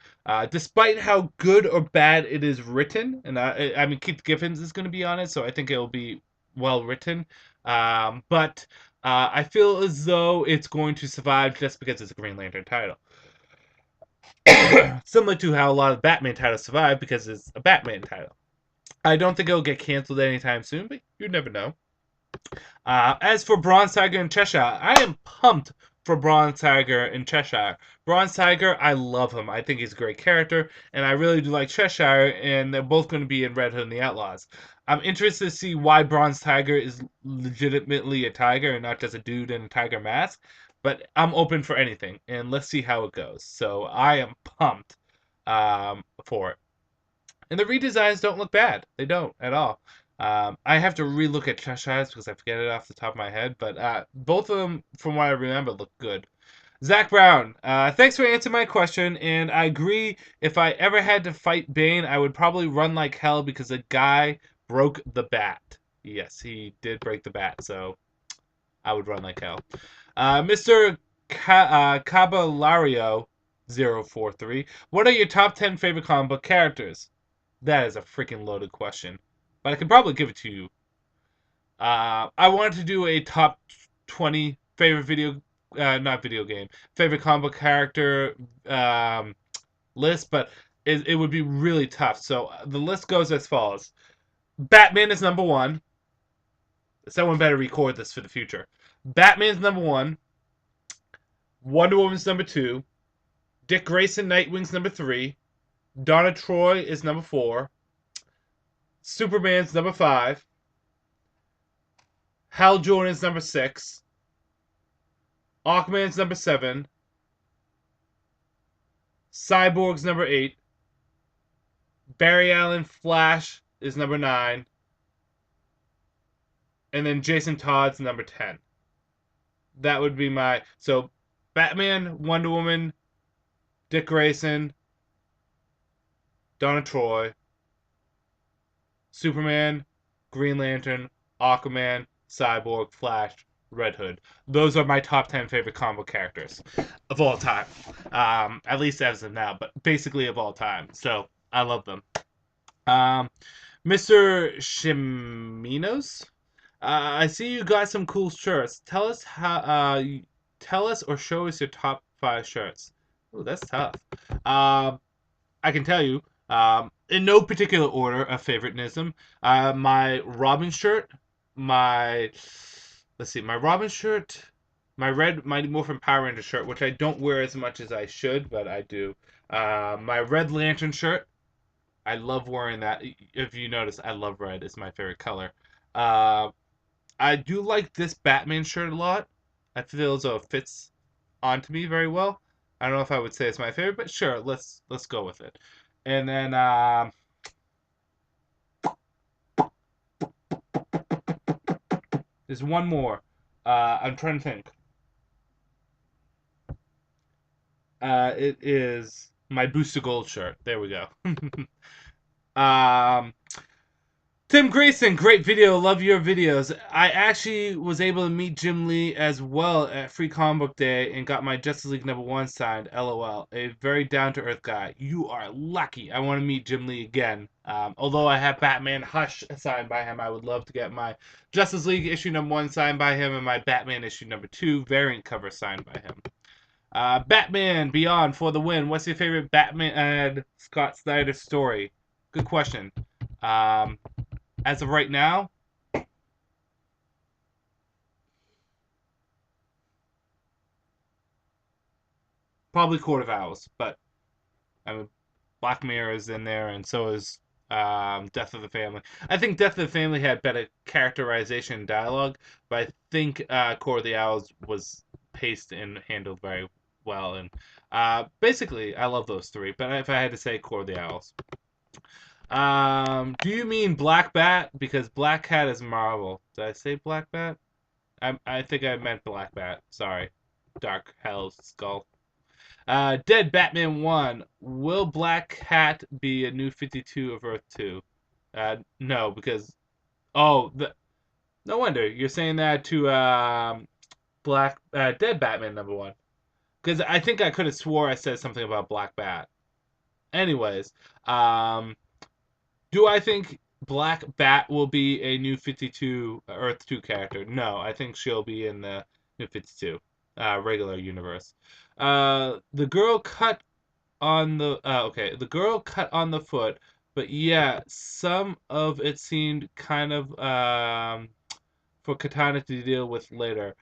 Despite how good or bad it is written, and I mean Keith Giffens is going to be on it, so I think it will be well written. But I feel as though it's going to survive just because it's a Green Lantern title. Similar to how a lot of Batman titles survive because it's a Batman title. I don't think it'll get canceled anytime soon, but you never know. As for Bronze Tiger and Cheshire, I am pumped for Bronze Tiger and Cheshire. Bronze Tiger, I love him. I think he's a great character, and I really do like Cheshire, and they're both going to be in Red Hood and the Outlaws. I'm interested to see why Bronze Tiger is legitimately a tiger and not just a dude in a tiger mask, but I'm open for anything, and let's see how it goes. So I am pumped for it. And the redesigns don't look bad. They don't at all. I have to relook at Cheshire's because I forget it off the top of my head, but both of them, from what I remember, look good. Zach Brown, thanks for answering my question, and I agree. If I ever had to fight Bane, I would probably run like hell because the guy broke the bat. Yes, he did break the bat, so I would run like hell. Mr. Cabalario 043, what are your top 10 favorite comic book characters? That is a freaking loaded question, but I can probably give it to you. I wanted to do a top 20 favorite not video game, favorite comic book character list, but it would be really tough. So the list goes as follows: Batman is number one. Someone better record this for the future. Batman's number one. Wonder Woman's number two. Dick Grayson, Nightwing's number three. Donna Troy is number four. Superman's number five. Hal Jordan's number six. Aquaman's number seven. Cyborg's number eight. Barry Allen Flash is number nine. And then Jason Todd's number 10. That would be my... So, Batman, Wonder Woman, Dick Grayson, Donna Troy, Superman, Green Lantern, Aquaman, Cyborg, Flash, Red Hood. Those are my top 10 favorite comic book characters of all time. At least as of now, but basically of all time. So, I love them. Mr. Shiminos? I see you got some cool shirts. Tell us tell us or show us your top 5 shirts. Oh, that's tough. I can tell you, in no particular order of favoriteism. My Robin shirt, my Robin shirt, my red Mighty Morphin Power Ranger shirt, which I don't wear as much as I should, but I do. My Red Lantern shirt. I love wearing that. If you notice, I love red. It's my favorite color. I do like this Batman shirt a lot. I feel as though it fits onto me very well. I don't know if I would say it's my favorite, but sure, let's go with it. And then there's one more. I'm trying to think. It is my Booster Gold shirt. There we go. Tim Grayson, great video. Love your videos. I actually was able to meet Jim Lee as well at Free Comic Book Day and got my Justice League #1 signed. LOL. A very down-to-earth guy. You are lucky. I want to meet Jim Lee again. Although I have Batman Hush signed by him, I would love to get my Justice League issue #1 signed by him and my Batman issue #2 variant cover signed by him. Batman Beyond for the win. What's your favorite Batman and Scott Snyder story? Good question. As of right now, probably Court of Owls, but I mean, Black Mirror is in there, and so is Death of the Family. I think Death of the Family had better characterization and dialogue, but I think Court of the Owls was paced and handled very well. And basically, I love those three, but if I had to say Court of the Owls. Do you mean Black Bat? Because Black Cat is Marvel. Did I say Black Bat? I think I meant Black Bat. Sorry. Dark Hell's Skull. Dead Batman 1. Will Black Cat be a new 52 of Earth 2? No, because... Oh, no wonder. You're saying that to Dead Batman #1. Because I think I could have swore I said something about Black Bat. Anyways, do I think Black Bat will be a new 52 Earth 2 character? No, I think she'll be in the new 52 regular universe. The girl cut on the the girl cut on the foot, but yeah, some of it seemed kind of for Katana to deal with later.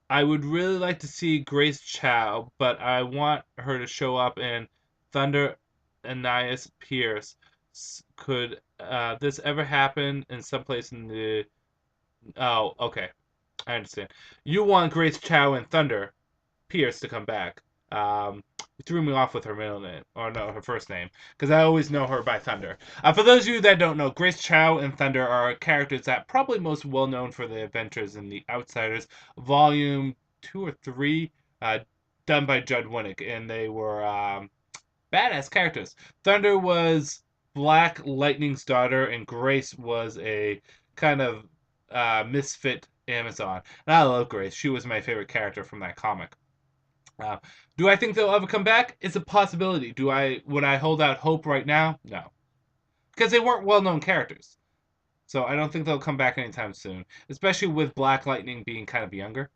I would really like to see Grace Chow, but I want her to show up in Thunder Ananias Pierce. Could this ever happen in some place in the? Oh, okay, I understand. You want Grace Chow and Thunder Pierce to come back. You threw me off with her middle name, or no, her first name, because I always know her by Thunder. For those of you that don't know, Grace Chow and Thunder are characters that probably most well known for their adventures in The Outsiders, Volume 2 or 3, done by Judd Winnick, and they were badass characters. Thunder was Black Lightning's daughter, and Grace was a kind of misfit Amazon. And I love Grace. She was my favorite character from that comic. Uh, do I think they'll ever come back? It's a possibility. Would I hold out hope right now? No, because they weren't well-known characters. So I don't think they'll come back anytime soon, especially with Black Lightning being kind of younger,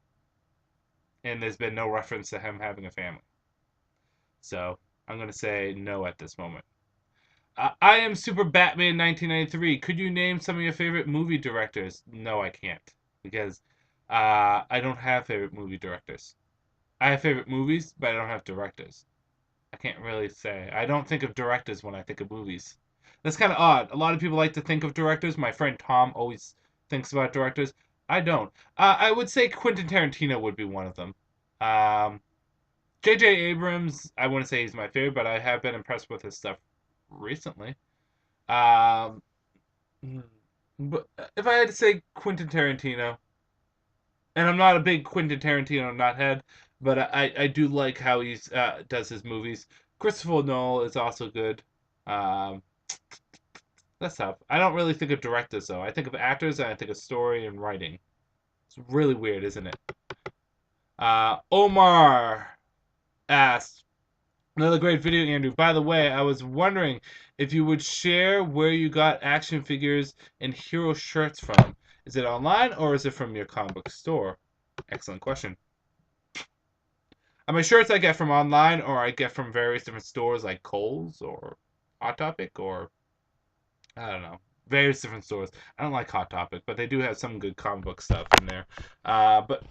and there's been no reference to him having a family. So I'm gonna say no at this moment. I am Super Batman 1993. Could you name some of your favorite movie directors? No, I can't, because I don't have favorite movie directors. I have favorite movies, but I don't have directors. I can't really say. I don't think of directors when I think of movies. That's kind of odd. A lot of people like to think of directors. My friend Tom always thinks about directors. I don't. I would say Quentin Tarantino would be one of them. Um, J.J. Abrams, I wouldn't say he's my favorite, but I have been impressed with his stuff recently. Um, but if I had to say Quentin Tarantino, and I'm not a big Quentin Tarantino nuthead, but I do like how he does his movies. Christopher Nolan is also good. Um, that's tough. I don't really think of directors though. I think of actors and I think of story and writing. It's really weird, isn't it? Omar asked, another great video, Andrew. By the way, I was wondering if you would share where you got action figures and hero shirts from. Is it online or is it from your comic book store? Excellent question. My shirts I get from online or I get from various different stores like Kohl's or Hot Topic or I don't know, various different stores. I don't like Hot Topic, but they do have some good comic book stuff in there. But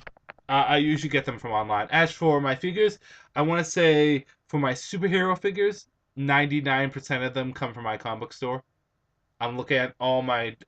I usually get them from online. As for my figures, I want to say for my superhero figures, 99% of them come from my comic book store. I'm looking at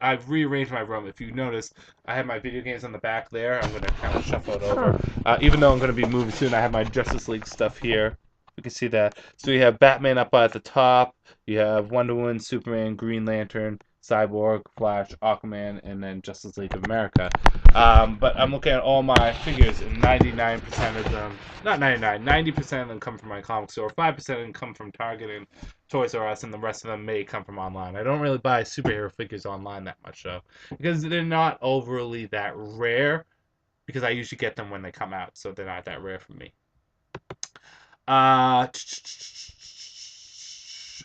I've rearranged my room. If you notice, I have my video games on the back there. I'm going to kind of shuffle it over. Even though I'm going to be moving soon, I have my Justice League stuff here. You can see that. So you have Batman up at the top. You have Wonder Woman, Superman, Green Lantern, Cyborg, Flash, Aquaman, and then Justice League of America. But I'm looking at all my figures, and 99% of them, not 99, 90% of them come from my comic store. 5% of them come from Target and Toys R Us, and the rest of them may come from online. I don't really buy superhero figures online that much, though, because they're not overly that rare, because I usually get them when they come out, so they're not that rare for me. Uh,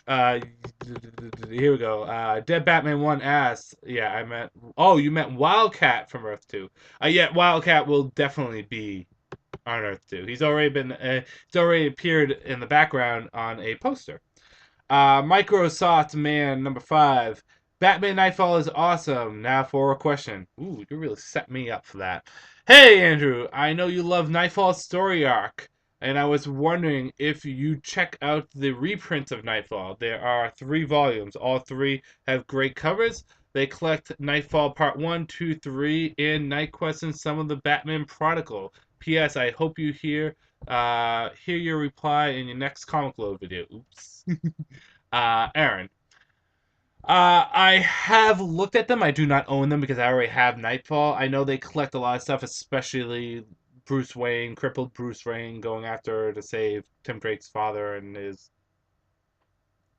Here we go. Dead Batman 1 asks, yeah, I meant, oh, you meant Wildcat from Earth 2. Yeah, Wildcat will definitely be on Earth 2. He's already appeared in the background on a poster. Microsoft Man number 5. Batman Nightfall is awesome. Now for a question. Ooh, you really set me up for that. Hey, Andrew, I know you love Nightfall's story arc, and I was wondering if you check out the reprint of Nightfall. There are 3 volumes. All 3 have great covers. They collect Nightfall Part 1, 2, 3, and Night Quest and some of the Batman Prodigal. P.S. I hope you hear your reply in your next comic load video. Oops. Aaron. I have looked at them. I do not own them because I already have Nightfall. I know they collect a lot of stuff, especially Bruce Wayne, crippled Bruce Wayne, going after to save Tim Drake's father and his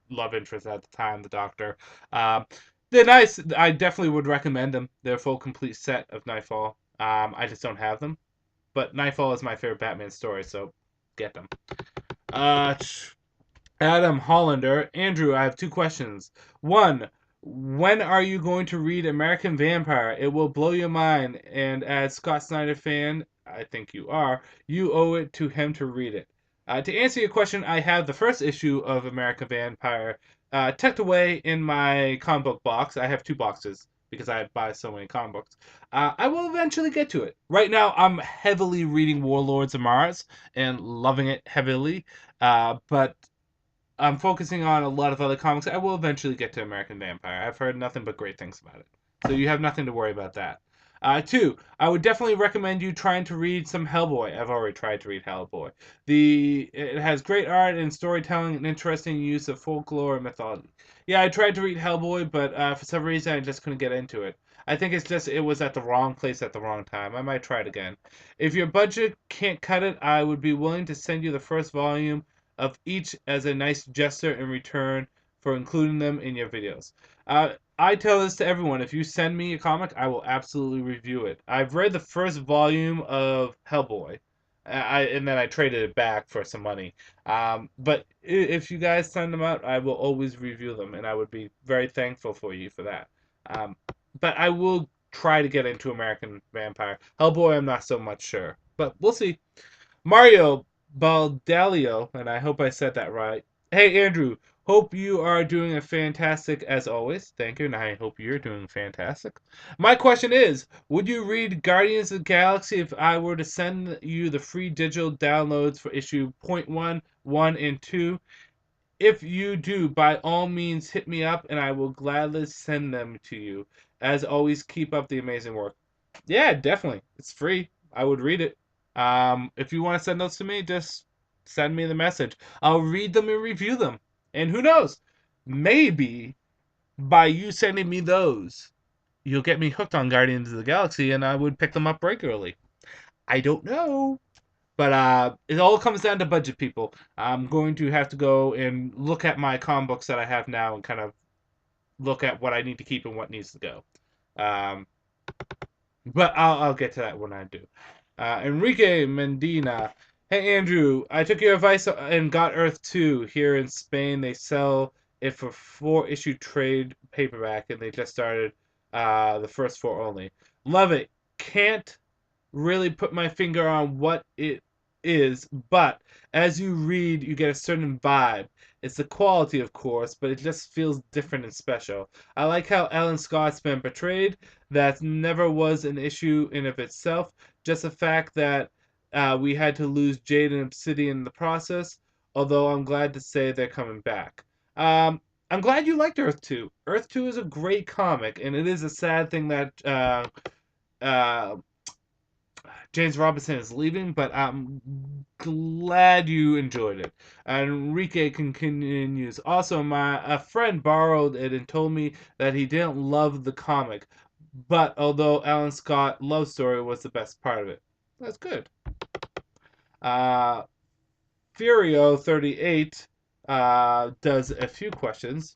love interest at the time, the Doctor. They're nice. I definitely would recommend them. They're a full, complete set of Nightfall. I just don't have them. But Nightfall is my favorite Batman story, so get them. Adam Hollander. Andrew, I have 2 questions. 1, when are you going to read American Vampire? It will blow your mind, and as Scott Snyder fan, I think you are, you owe it to him to read it. To answer your question, I have the first issue of American Vampire tucked away in my comic book box. I have 2 boxes. because I buy so many comic books. I will eventually get to it. Right now, I'm heavily reading Warlords of Mars and loving it heavily, but I'm focusing on a lot of other comics. I will eventually get to American Vampire. I've heard nothing but great things about it. So you have nothing to worry about that. Two, I would definitely recommend you trying to read some Hellboy. I've already tried to read Hellboy. It has great art and storytelling and interesting use of folklore and mythology. Yeah, I tried to read Hellboy, but for some reason I just couldn't get into it. I think it's just it was at the wrong place at the wrong time. I might try it again. If your budget can't cut it, I would be willing to send you the first volume of each as a nice gesture in return for including them in your videos. I tell this to everyone. If you send me a comic, I will absolutely review it. I've read the first volume of Hellboy, and then I traded it back for some money. But if you guys send them out, I will always review them, and I would be very thankful for you for that. Um, but I will try to get into American Vampire. Hellboy, I'm not so much sure, but we'll see. Mario Baldalio, and I hope I said that right. Hey, Andrew, hope you are doing a fantastic as always. Thank you, and I hope you're doing fantastic. My question is, would you read Guardians of the Galaxy if I were to send you the free digital downloads for issue point 1, 1, and 2? If you do, by all means, hit me up, and I will gladly send them to you. As always, keep up the amazing work. Yeah, definitely. It's free. I would read it. If you want to send those to me, just send me the message. I'll read them and review them. And who knows? Maybe by you sending me those, you'll get me hooked on Guardians of the Galaxy and I would pick them up regularly. I don't know. But it all comes down to budget, people. I'm going to have to go and look at my comic books that I have now and kind of look at what I need to keep and what needs to go. Um, but I'll get to that when I do. Enrique Mendina. Hey, Andrew, I took your advice and got Earth 2. Here in Spain, they sell it for 4-issue trade paperback, and they just started the first 4 only. Love it. Can't really put my finger on what it is, but as you read, you get a certain vibe. It's the quality, of course, but it just feels different and special. I like how Alan Scott's been portrayed. That never was an issue in of itself. Just the fact that we had to lose Jade and Obsidian in the process. Although I'm glad to say they're coming back. I'm glad you liked Earth 2. Earth 2 is a great comic, and it is a sad thing that uh, James Robinson is leaving, but I'm glad you enjoyed it. Enrique continues. Also, a friend borrowed it and told me that he didn't love the comic, but although Alan Scott love story was the best part of it. That's good. Uh, Furio38 does a few questions.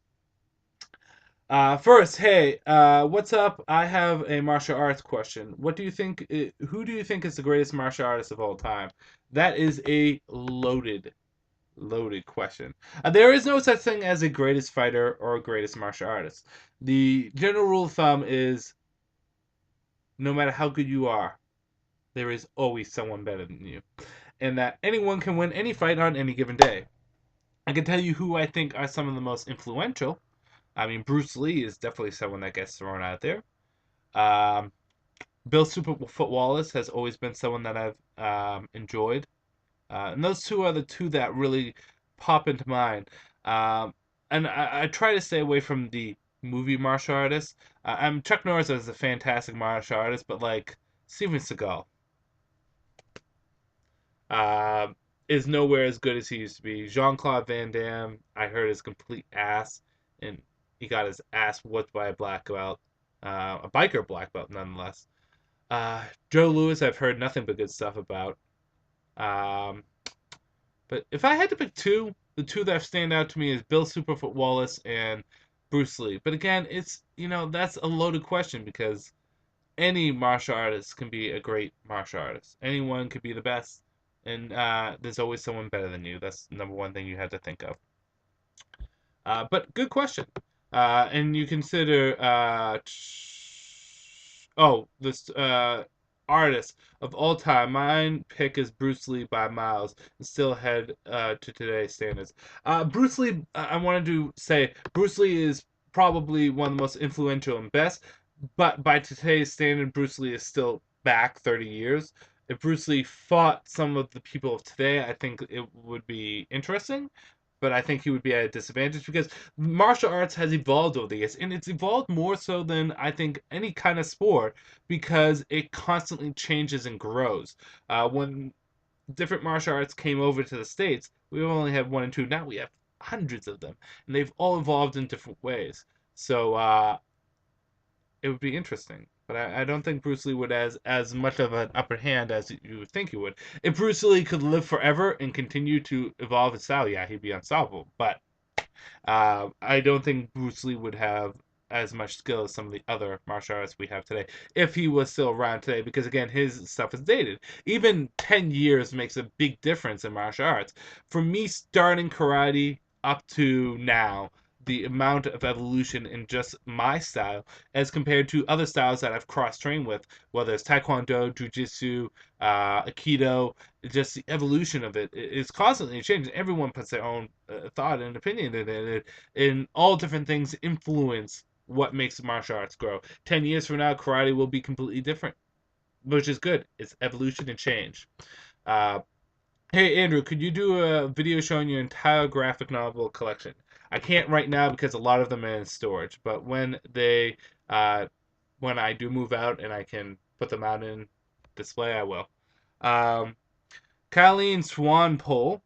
First, hey, what's up? I have a martial arts question. What do you think? Who do you think is the greatest martial artist of all time? That is a loaded question. There is no such thing as a greatest fighter or a greatest martial artist. The general rule of thumb is no matter how good you are, there is always someone better than you, and that anyone can win any fight on any given day. I can tell you who I think are some of the most influential. I mean, Bruce Lee is definitely someone that gets thrown out there. Um, Bill Superfoot Wallace has always been someone that I've enjoyed. And those two are the two that really pop into mind. And I try to stay away from the movie martial artists. Chuck Norris is a fantastic martial artist, but like Steven Seagal uh, is nowhere as good as he used to be. Jean-Claude Van Damme, I heard, is complete ass, and he got his ass whooped by a black belt, a biker black belt nonetheless. Joe Louis, I've heard nothing but good stuff about. Um, but if I had to pick two, the two that stand out to me is Bill Superfoot Wallace and Bruce Lee. But again, it's that's a loaded question because any martial artist can be a great martial artist. Anyone could be the best, and there's always someone better than you. That's the number one thing you had to think of. But good question. And you consider this artist of all time. My pick is Bruce Lee by miles, and still ahead to today's standards. Bruce Lee, I wanted to say, Bruce Lee is probably one of the most influential and best. But by today's standard, Bruce Lee is still back 30 years. If Bruce Lee fought some of the people of today, I think it would be interesting. But I think he would be at a disadvantage because martial arts has evolved over the years, and it's evolved more so than I think any kind of sport because it constantly changes and grows. When different martial arts came over to the States, we only had one and two. Now we have hundreds of them, and they've all evolved in different ways. So it would be interesting. But I don't think Bruce Lee would as much of an upper hand as you would think he would. If Bruce Lee could live forever and continue to evolve his style, yeah, he'd be unstoppable. But I don't think Bruce Lee would have as much skill as some of the other martial artists we have today if he was still around today, because again, his stuff is dated. Even 10 years makes a big difference in martial arts. For me, starting karate up to now, the amount of evolution in just my style as compared to other styles that I've cross-trained with, whether it's taekwondo, jiu-jitsu, aikido, just the evolution of it is constantly changing. Everyone puts their own thought and opinion in it, and all different things influence what makes martial arts grow. 10 years from now, karate will be completely different, which is good. It's evolution and change. Uh, Hey Andrew, could you do a video showing your entire graphic novel collection? I can't right now because a lot of them are in storage, but uh, when I do move out and I can put them out in display, I will. Um, Colleen Swanpole,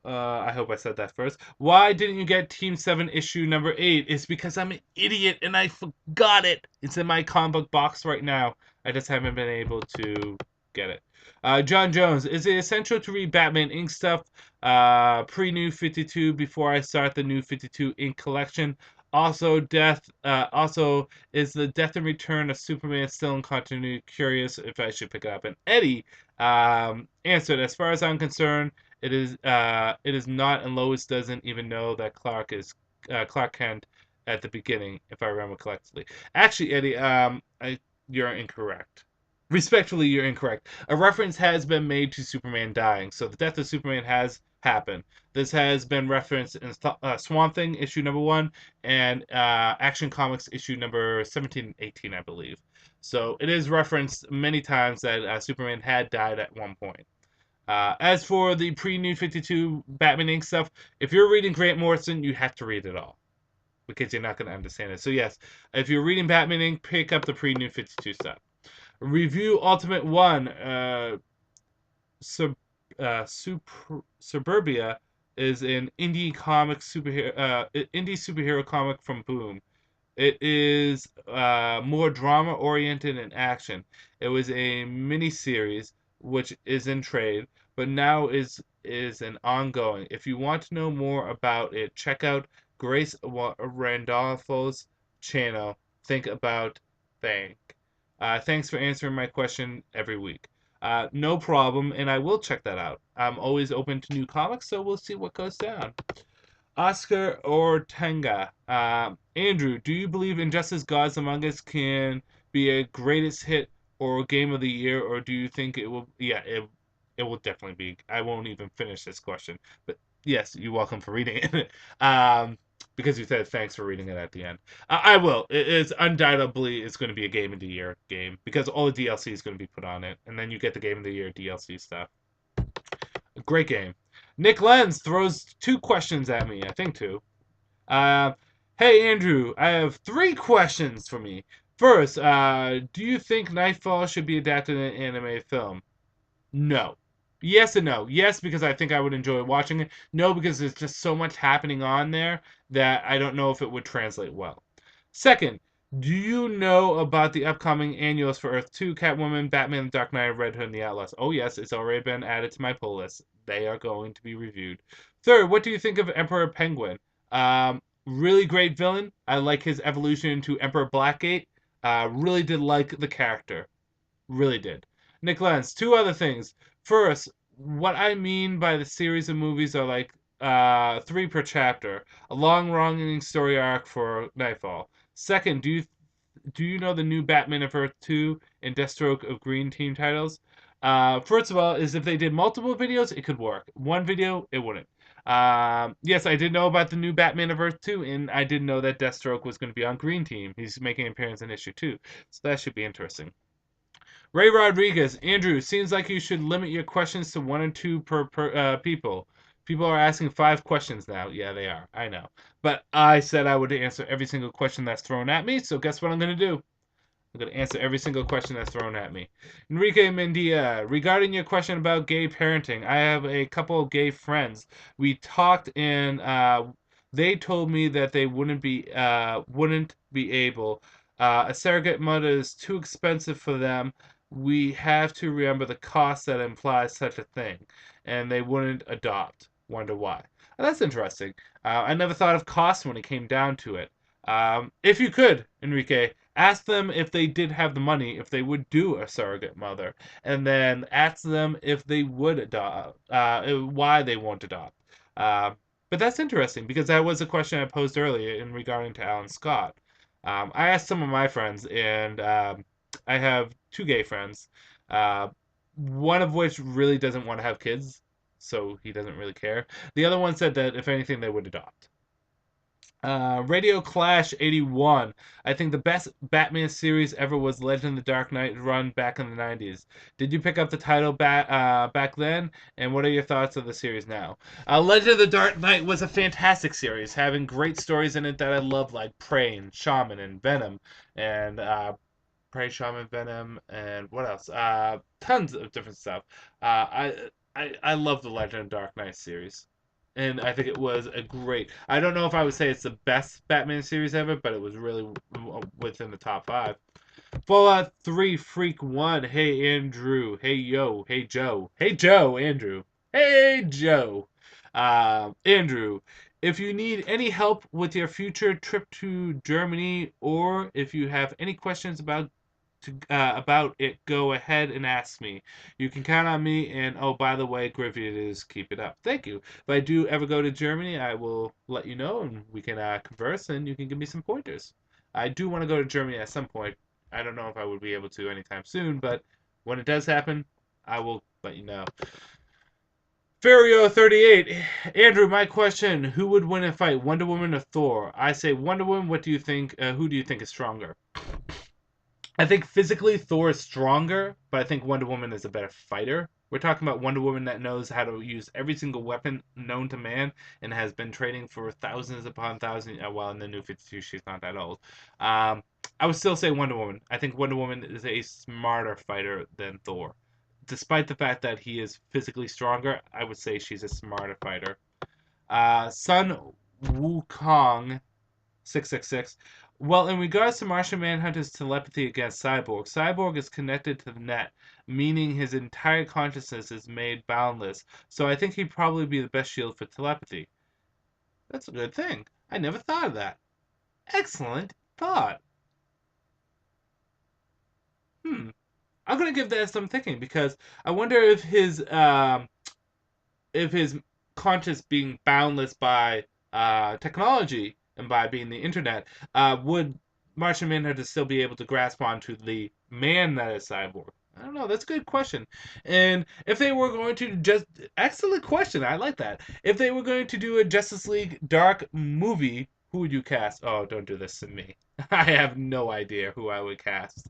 I hope I said that first. Why didn't you get Team 7 issue number 8? It's because I'm an idiot and I forgot it. It's in my comic book box right now. I just haven't been able to get it. John Jones, is it essential to read Batman Inc. stuff pre-New 52 before I start the New 52 Inc. collection? Also, is the Death and Return of Superman still in continuity? Curious if I should pick it up. And Eddie answered, as far as I'm concerned, it is not, and Lois doesn't even know that Clark Kent at the beginning, if I remember correctly. Actually, Eddie, you're incorrect. Respectfully, you're incorrect. A reference has been made to Superman dying, so the death of Superman has happened. This has been referenced in Swamp Thing issue number 1 and Action Comics issue number 17 and 18, I believe. So it is referenced many times that Superman had died at one point. As for the pre-New 52 Batman Inc. stuff, if you're reading Grant Morrison, you have to read it all because you're not going to understand it. So yes, if you're reading Batman Inc., pick up the pre-New 52 stuff. Review Ultimate 1, Suburbia is an indie superhero comic from Boom. It is more drama oriented and action. It was a mini series which is in trade, but now is an ongoing. If you want to know more about it, check out Grace Randolfo's channel. Think about Thank. Thanks for answering my question every week. No problem, and I will check that out. I'm always open to new comics, so we'll see what goes down. Oscar Ortega. Andrew, do you believe Injustice Gods Among Us can be a greatest hit or game of the year, or do you think it will? Yeah, it will definitely be. I won't even finish this question, but yes, you're welcome for reading it. Because you said thanks for reading it at the end. I will. It is undoubtedly it's going to be a game of the year game because all the DLC is going to be put on it, and then you get the game of the year DLC stuff. A great game. Nick Lenz throws 2 questions at me. I think 2. Hey Andrew, I have 3 questions for me. First, do you think Nightfall should be adapted in an anime film? No. Yes and no. Yes, because I think I would enjoy watching it. No, because there's just so much happening on there that I don't know if it would translate well. Second, do you know about the upcoming annuals for Earth 2, Catwoman, Batman, The Dark Knight, Red Hood, and the Outlaws? Oh yes, it's already been added to my pull list. They are going to be reviewed. Third, what do you think of Emperor Penguin? Really great villain. I like his evolution into Emperor Blackgate. Really did like the character. Really did. Nick Lenz, 2 other things. First, what I mean by the series of movies are like 3 per chapter, a long running story arc for Nightfall. Second, do you know the new Batman of Earth 2 and Deathstroke of Green Team titles? First of all, is if they did multiple videos, it could work. One video, it wouldn't. Yes, I did know about the new Batman of Earth 2, and I did know that Deathstroke was going to be on Green Team. He's making an appearance in issue 2, so that should be interesting. Ray Rodriguez, Andrew, seems like you should limit your questions to 1 or 2 per people. People are asking 5 questions now. Yeah, they are. I know. But I said I would answer every single question that's thrown at me, so guess what I'm going to do? I'm going to answer every single question that's thrown at me. Enrique Mendia, regarding your question about gay parenting, I have a couple of gay friends. We talked and they told me that they wouldn't be able. A surrogate mother is too expensive for them. We have to remember the cost that implies such a thing, and they wouldn't adopt. Wonder why? That's interesting. I never thought of cost when it came down to it. If you could, Enrique, ask them if they did have the money, if they would do a surrogate mother, and then ask them if they would adopt, why they won't adopt. Uh, but that's interesting because that was a question I posed earlier in regarding to Alan Scott. I asked some of my friends, and I have 2 gay friends, uh, one of which really doesn't want to have kids, so he doesn't really care. The other one said that if anything, they would adopt. Radio Clash 81. I think the best Batman series ever was Legend of the Dark Knight run back in the 90s. Did you pick up the title back then? And what are your thoughts of the series now? Legend of the Dark Knight was a fantastic series, having great stories in it that I love, like Prey and Shaman and Venom. And Prey, Shaman, Venom, and what else? Tons of different stuff. I love the Legend of Dark Knight series, and I think it was a great. I don't know if I would say it's the best Batman series ever, but it was really within the top 5. Fallout 3 Freak 1. Hey Andrew. Hey yo. Hey Joe. Hey Joe. Andrew. Hey Joe. Andrew, if you need any help with your future trip to Germany, or if you have any questions about it, go ahead and ask me. You can count on me. And oh, by the way, Griffey, it is keep it up. Thank you. If I do ever go to Germany, I will let you know, and we can converse, and you can give me some pointers. I do want to go to Germany at some point. I don't know if I would be able to anytime soon, but when it does happen, I will let you know. Fario 38. Andrew, my question: who would win a fight, Wonder Woman or Thor? I say Wonder Woman. What do you think? Who do you think is stronger? I think physically Thor is stronger, but I think Wonder Woman is a better fighter. We're talking about Wonder Woman that knows how to use every single weapon known to man and has been training for thousands upon thousands. Well, in the New 52, she's not that old. I would still say Wonder Woman. I think Wonder Woman is a smarter fighter than Thor. Despite the fact that he is physically stronger, I would say she's a smarter fighter. Sun Wukong 666. Well, in regards to Martian Manhunter's telepathy against Cyborg, Cyborg is connected to the net, meaning his entire consciousness is made boundless. So I think he'd probably be the best shield for telepathy. That's a good thing. I never thought of that. Excellent thought. Hmm. I'm gonna give that some thinking because I wonder if his conscious being boundless by technology and by being the internet, would Martian Manhunter still be able to grasp onto the man that is Cyborg? I don't know. That's a good question. And if they were going to just excellent question, I like that. If they were going to do a Justice League Dark movie, who would you cast? Oh, don't do this to me. I have no idea who I would cast.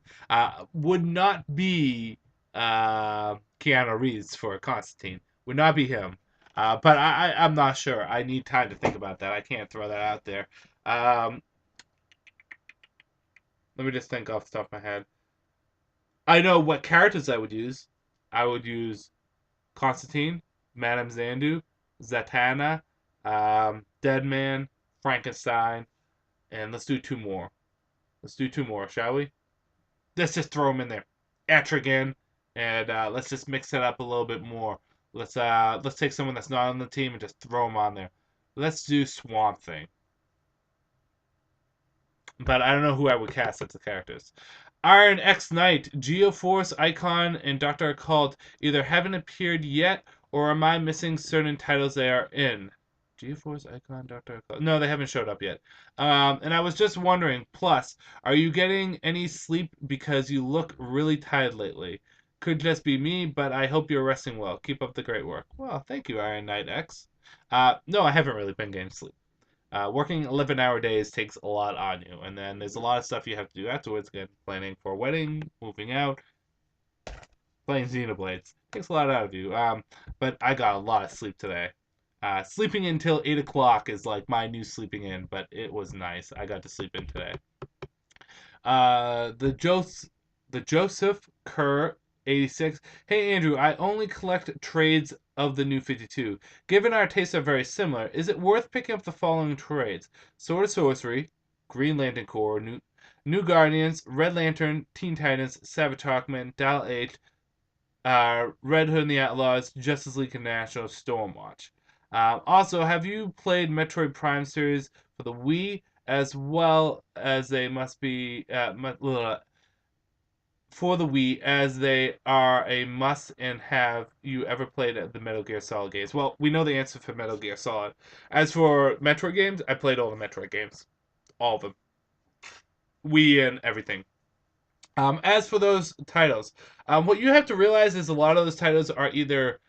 Would not be Keanu Reeves for Constantine. Would not be him. But I'm not sure. I need time to think about that. I can't throw that out there. Um, Let me just think off the top of my head. I know what characters I would use. I would use Constantine, Madame Xandu, Zatanna, Deadman, Frankenstein, and let's do 2 more. Let's do 2 more, shall we? Let's just throw them in there. Etrigan, and let's just mix it up a little bit more. Let's take someone that's not on the team and just throw them on there. Let's do Swamp Thing. But I don't know who I would cast as the characters. Iron X Knight, Geoforce, Icon, and Dr. Occult either haven't appeared yet, or am I missing certain titles they are in? Geoforce, Icon, Dr. Occult. No, they haven't showed up yet. And I was just wondering, plus, are you getting any sleep because you look really tired lately? could just be me, but I hope you're resting well. Keep up the great work. Well, thank you, Iron Knight X. No, I haven't really been getting sleep. Working 11-hour days takes a lot on you, and then there's a lot of stuff you have to do afterwards. Again, planning for a wedding, moving out, playing Xenoblades. Takes a lot out of you. But I got a lot of sleep today. Sleeping until 8 o'clock is like my new sleeping in, but it was nice. I got to sleep in today. The Joseph Kerr 86. Hey Andrew, I only collect trades of the new 52. Given our tastes are very similar, is it worth picking up the following trades? Sword of Sorcery, Green Lantern Corps, New Guardians, Red Lantern, Teen Titans, Savage Hawkman, Dial H, Red Hood and the Outlaws, Justice League International, Stormwatch. Also, have you played Metroid Prime series for the Wii? As well as they must be for the Wii, as they are a must. And have you ever played the Metal Gear Solid games? Well, we know the answer for Metal Gear Solid. As for Metroid games, I played all the Metroid games, all of them, Wii and everything. As for those titles, what you have to realize is a lot of those titles are either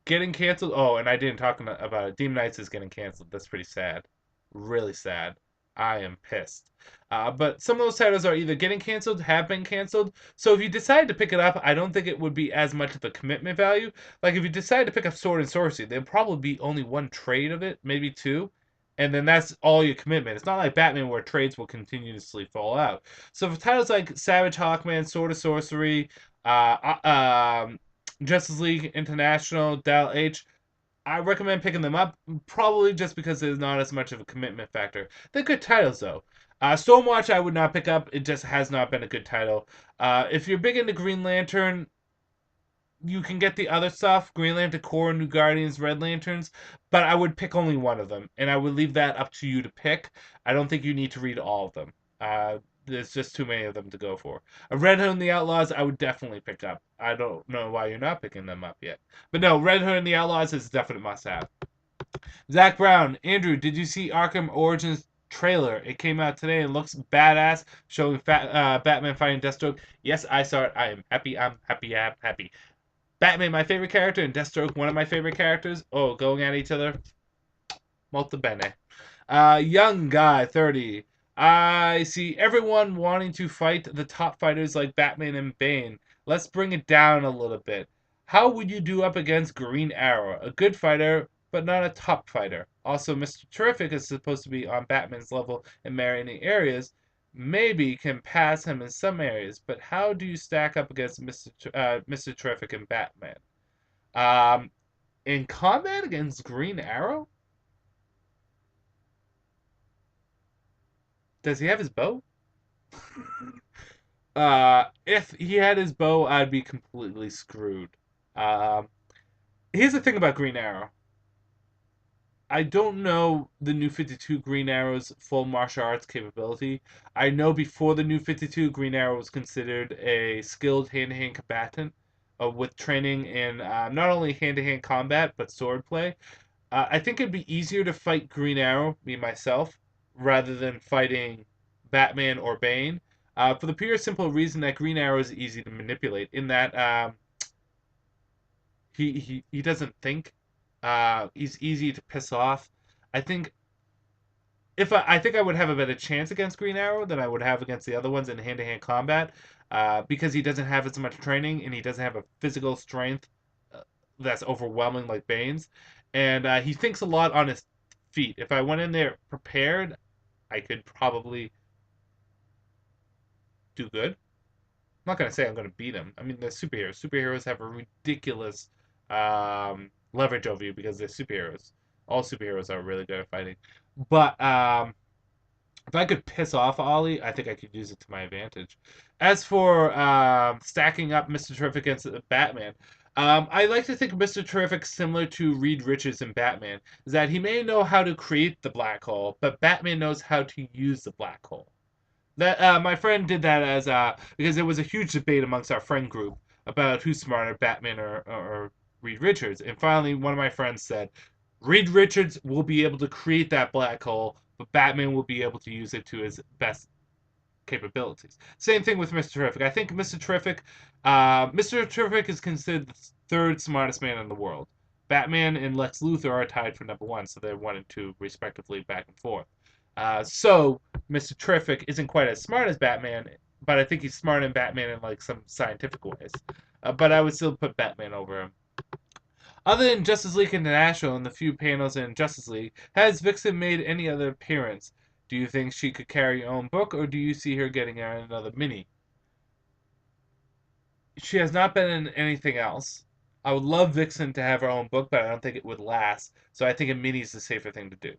getting canceled. Oh, and I didn't talk about it. Demon Knights is getting canceled. That's pretty sad. Really sad. I am pissed. But some of those titles are either getting canceled, have been canceled. So if you decide to pick it up, I don't think it would be as much of a commitment value. Like if you decide to pick up Sword and Sorcery, there'll probably be only one trade of it, maybe two. And then that's all your commitment. It's not like Batman where trades will continuously fall out. So for titles like Savage Hawkman, Sword of Sorcery, Justice League International, Dial H, I recommend picking them up, probably just because there's not as much of a commitment factor. They're good titles, though. Stormwatch I would not pick up. It just has not been a good title. If you're big into Green Lantern, you can get the other stuff, Green Lantern Corps, New Guardians, Red Lanterns, but I would pick only one of them, and I would leave that up to you to pick. I don't think you need to read all of them. There's just too many of them to go for. A Red Hood and the Outlaws, I would definitely pick up. I don't know why you're not picking them up yet. But no, Red Hood and the Outlaws is a definite must-have. Zach Brown, Andrew, did you see Arkham Origins trailer? It came out today and looks badass, showing Batman fighting Deathstroke. Yes, I saw it. I am happy. I'm happy. I'm happy. Batman, my favorite character, and Deathstroke, one of my favorite characters. Oh, going at each other. Molto bene. Young guy, 30. I see everyone wanting to fight the top fighters like Batman and Bane. Let's bring it down a little bit. How would you do up against Green Arrow? A good fighter, but not a top fighter. Also, Mr. Terrific is supposed to be on Batman's level in many areas. Maybe can pass him in some areas, but how do you stack up against Mr. Terrific and Batman? Um, in combat against Green Arrow? Does he have his bow? If he had his bow, I'd be completely screwed. Um, Here's the thing about Green Arrow. I don't know the New 52 Green Arrow's full martial arts capability. I know before the New 52, Green Arrow was considered a skilled hand-to-hand combatant with training in not only hand-to-hand combat, but swordplay. I think it'd be easier to fight Green Arrow, me myself, rather than fighting Batman or Bane. For the pure simple reason that Green Arrow is easy to manipulate, in that he doesn't think. He's easy to piss off. I think I think I would have a better chance against Green Arrow than I would have against the other ones in hand-to-hand combat, because he doesn't have as much training and he doesn't have a physical strength that's overwhelming like Bane's, and he thinks a lot on his feet. If I went in there prepared, I could probably do good. I'm not gonna say I'm gonna beat him. I mean, they're superheroes. Superheroes have a ridiculous leverage over you because they're superheroes. All superheroes are really good at fighting. But if I could piss off Ollie, I think I could use it to my advantage. As for stacking up Mr. Terrific against Batman, I like to think of Mr. Terrific similar to Reed Richards in Batman, is that he may know how to create the black hole, but Batman knows how to use the black hole. That my friend did that as because there was a huge debate amongst our friend group about who's smarter, Batman or Reed Richards. And finally, one of my friends said, Reed Richards will be able to create that black hole, but Batman will be able to use it to his best capabilities. Same thing with Mr. Terrific. I think Mr. Terrific is considered the third smartest man in the world. Batman and Lex Luthor are tied for number one, so they're 1 and 2 respectively, back and forth. So Mr. Terrific isn't quite as smart as Batman, but I think he's smarter than Batman in like some scientific ways. But I would still put Batman over him. Other than Justice League International and the few panels in Justice League, has Vixen made any other appearance? Do you think she could carry her own book, or do you see her getting another mini? She has not been in anything else. I would love Vixen to have her own book, but I don't think it would last. So I think a mini is the safer thing to do.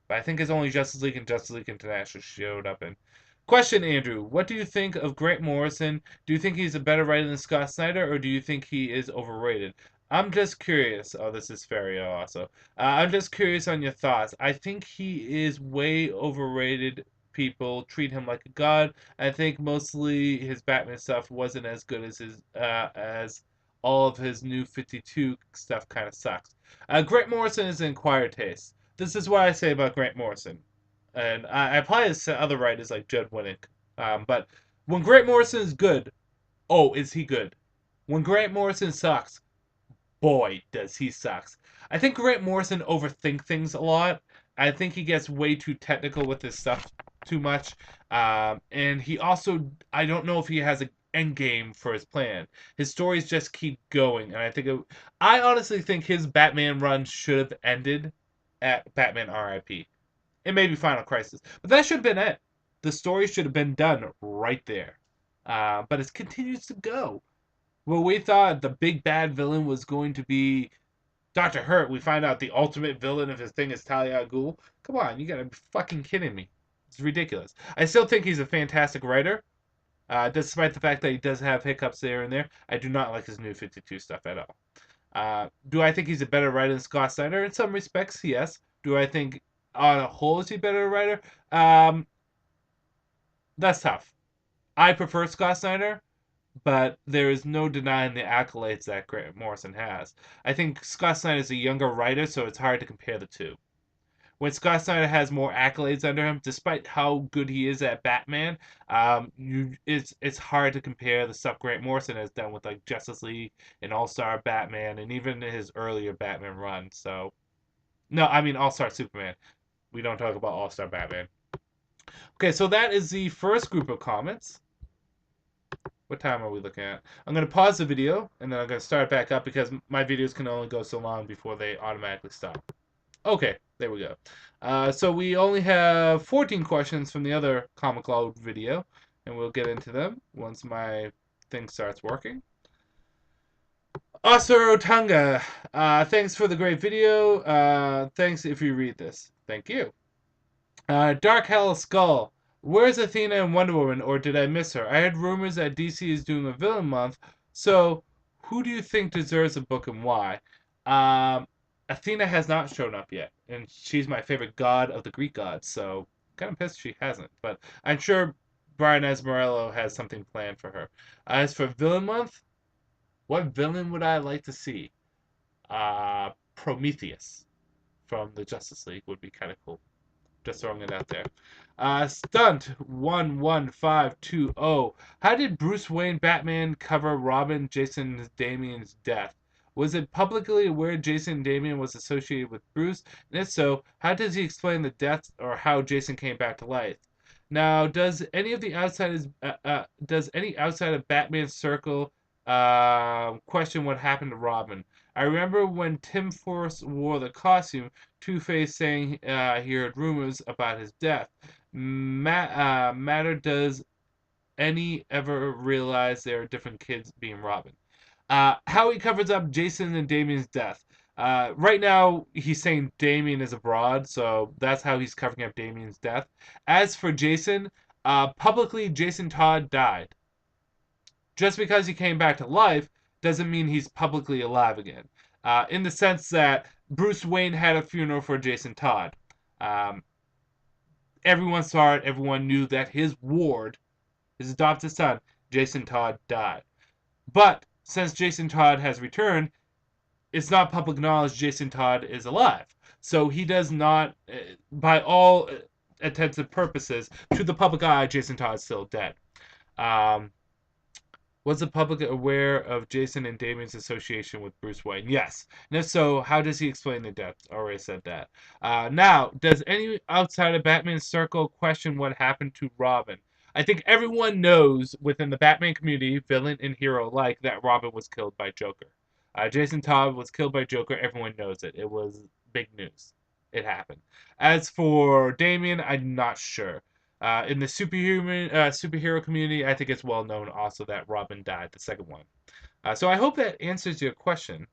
But I think it's only Justice League and Justice League International she showed up in. Question, Andrew. What do you think of Grant Morrison? Do you think he's a better writer than Scott Snyder, or do you think he is overrated? I'm just curious. Oh, this is Ferio also. I'm just curious on your thoughts. I think he is way overrated. People treat him like a god. I think mostly his Batman stuff wasn't as good as all of his new 52 stuff kind of sucks. Grant Morrison is an acquired taste. This is what I say about Grant Morrison. And I apply this to other writers like Judd Winnick. But when Grant Morrison is good, oh, is he good? When Grant Morrison sucks, boy, does he sucks. I think Grant Morrison overthinks things a lot. I think he gets way too technical with his stuff too much. And he also, I don't know if he has an end game for his plan. His stories just keep going. And I honestly think his Batman run should have ended at Batman RIP. It may be Final Crisis. But that should have been it. The story should have been done right there. But it continues to go. Well, we thought the big bad villain was going to be Dr. Hurt. We find out the ultimate villain of his thing is Talia al Ghul. Come on, you gotta be fucking kidding me. It's ridiculous. I still think he's a fantastic writer. Despite the fact that he does have hiccups there and there. I do not like his new 52 stuff at all. Do I think he's a better writer than Scott Snyder? In some respects, yes. Do I think on a whole is he a better writer? That's tough. I prefer Scott Snyder, but there is no denying the accolades that Grant Morrison has. I think Scott Snyder is a younger writer, so it's hard to compare the two. When Scott Snyder has more accolades under him, despite how good he is at Batman, it's hard to compare the stuff Grant Morrison has done with like Justice League and All-Star Batman and even his earlier Batman run. So, no, I mean All-Star Superman. We don't talk about All-Star Batman. Okay, so that is the first group of comments. What time are we looking at? I'm going to pause the video, and then I'm going to start back up because my videos can only go so long before they automatically stop. Okay, there we go. So we only have 14 questions from the other Comic Load video, and we'll get into them once my thing starts working. Oscar Otunga, thanks for the great video. Thanks if you read this. Thank you. Dark Hell Skull. Where's Athena and Wonder Woman, or did I miss her? I had rumors that DC is doing a villain month, so who do you think deserves a book and why? Athena has not shown up yet, and she's my favorite god of the Greek gods, so kind of pissed she hasn't. But I'm sure Brian Azzarello has something planned for her. As for villain month, what villain would I like to see? Prometheus from the Justice League would be kind of cool. Just throwing it out there. Stunt 11520. How did Bruce Wayne Batman cover Robin Jason Damian's death? Was it publicly aware Jason Damian was associated with Bruce? And if so, how does he explain the death or how Jason came back to life? Now, does any outside of Batman's circle question what happened to Robin? I remember when Tim Force wore the costume, Two-Face saying he heard rumors about his death. Matter does any ever realize there are different kids being Robin? How he covers up Jason and Damian's death. Right now, he's saying Damian is abroad, so that's how he's covering up Damian's death. As for Jason, publicly, Jason Todd died. Just because he came back to life doesn't mean he's publicly alive again. In the sense that Bruce Wayne had a funeral for Jason Todd. Everyone saw it. Everyone knew that his ward, his adopted son, Jason Todd, died. But since Jason Todd has returned, it's not public knowledge Jason Todd is alive. So he does not, by all intensive purposes, to the public eye, Jason Todd's still dead. Um, was the public aware of Jason and Damian's association with Bruce Wayne? Yes. And if so, how does he explain the death? Already said that. Now, does any outside of Batman's circle question what happened to Robin? I think everyone knows within the Batman community, villain and hero alike, that Robin was killed by Joker. Jason Todd was killed by Joker. Everyone knows it. It was big news. It happened. As for Damian, I'm not sure. In the superhero community, I think it's well known also that Robin died, the second one. So I hope that answers your question.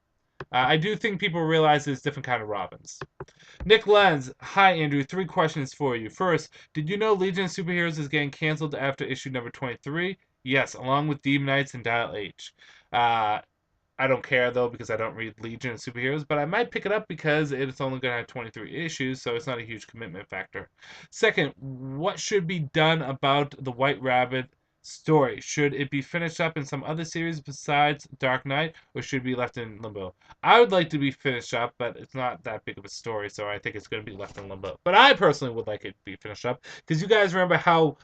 I do think people realize there's different kind of Robins. Nick Lenz, hi Andrew, 3 questions for you. First, did you know Legion of Superheroes is getting canceled after issue number 23? Yes, along with Demon Knights and Dial H. I don't care though because I don't read Legion of Superheroes, but I might pick it up because it's only going to have 23 issues, so it's not a huge commitment factor. Second, what should be done about the White Rabbit story? Should it be finished up in some other series besides Dark Knight, or should it be left in limbo? I would like to be finished up, but it's not that big of a story, so I think it's going to be left in limbo. But I personally would like it to be finished up because you guys remember how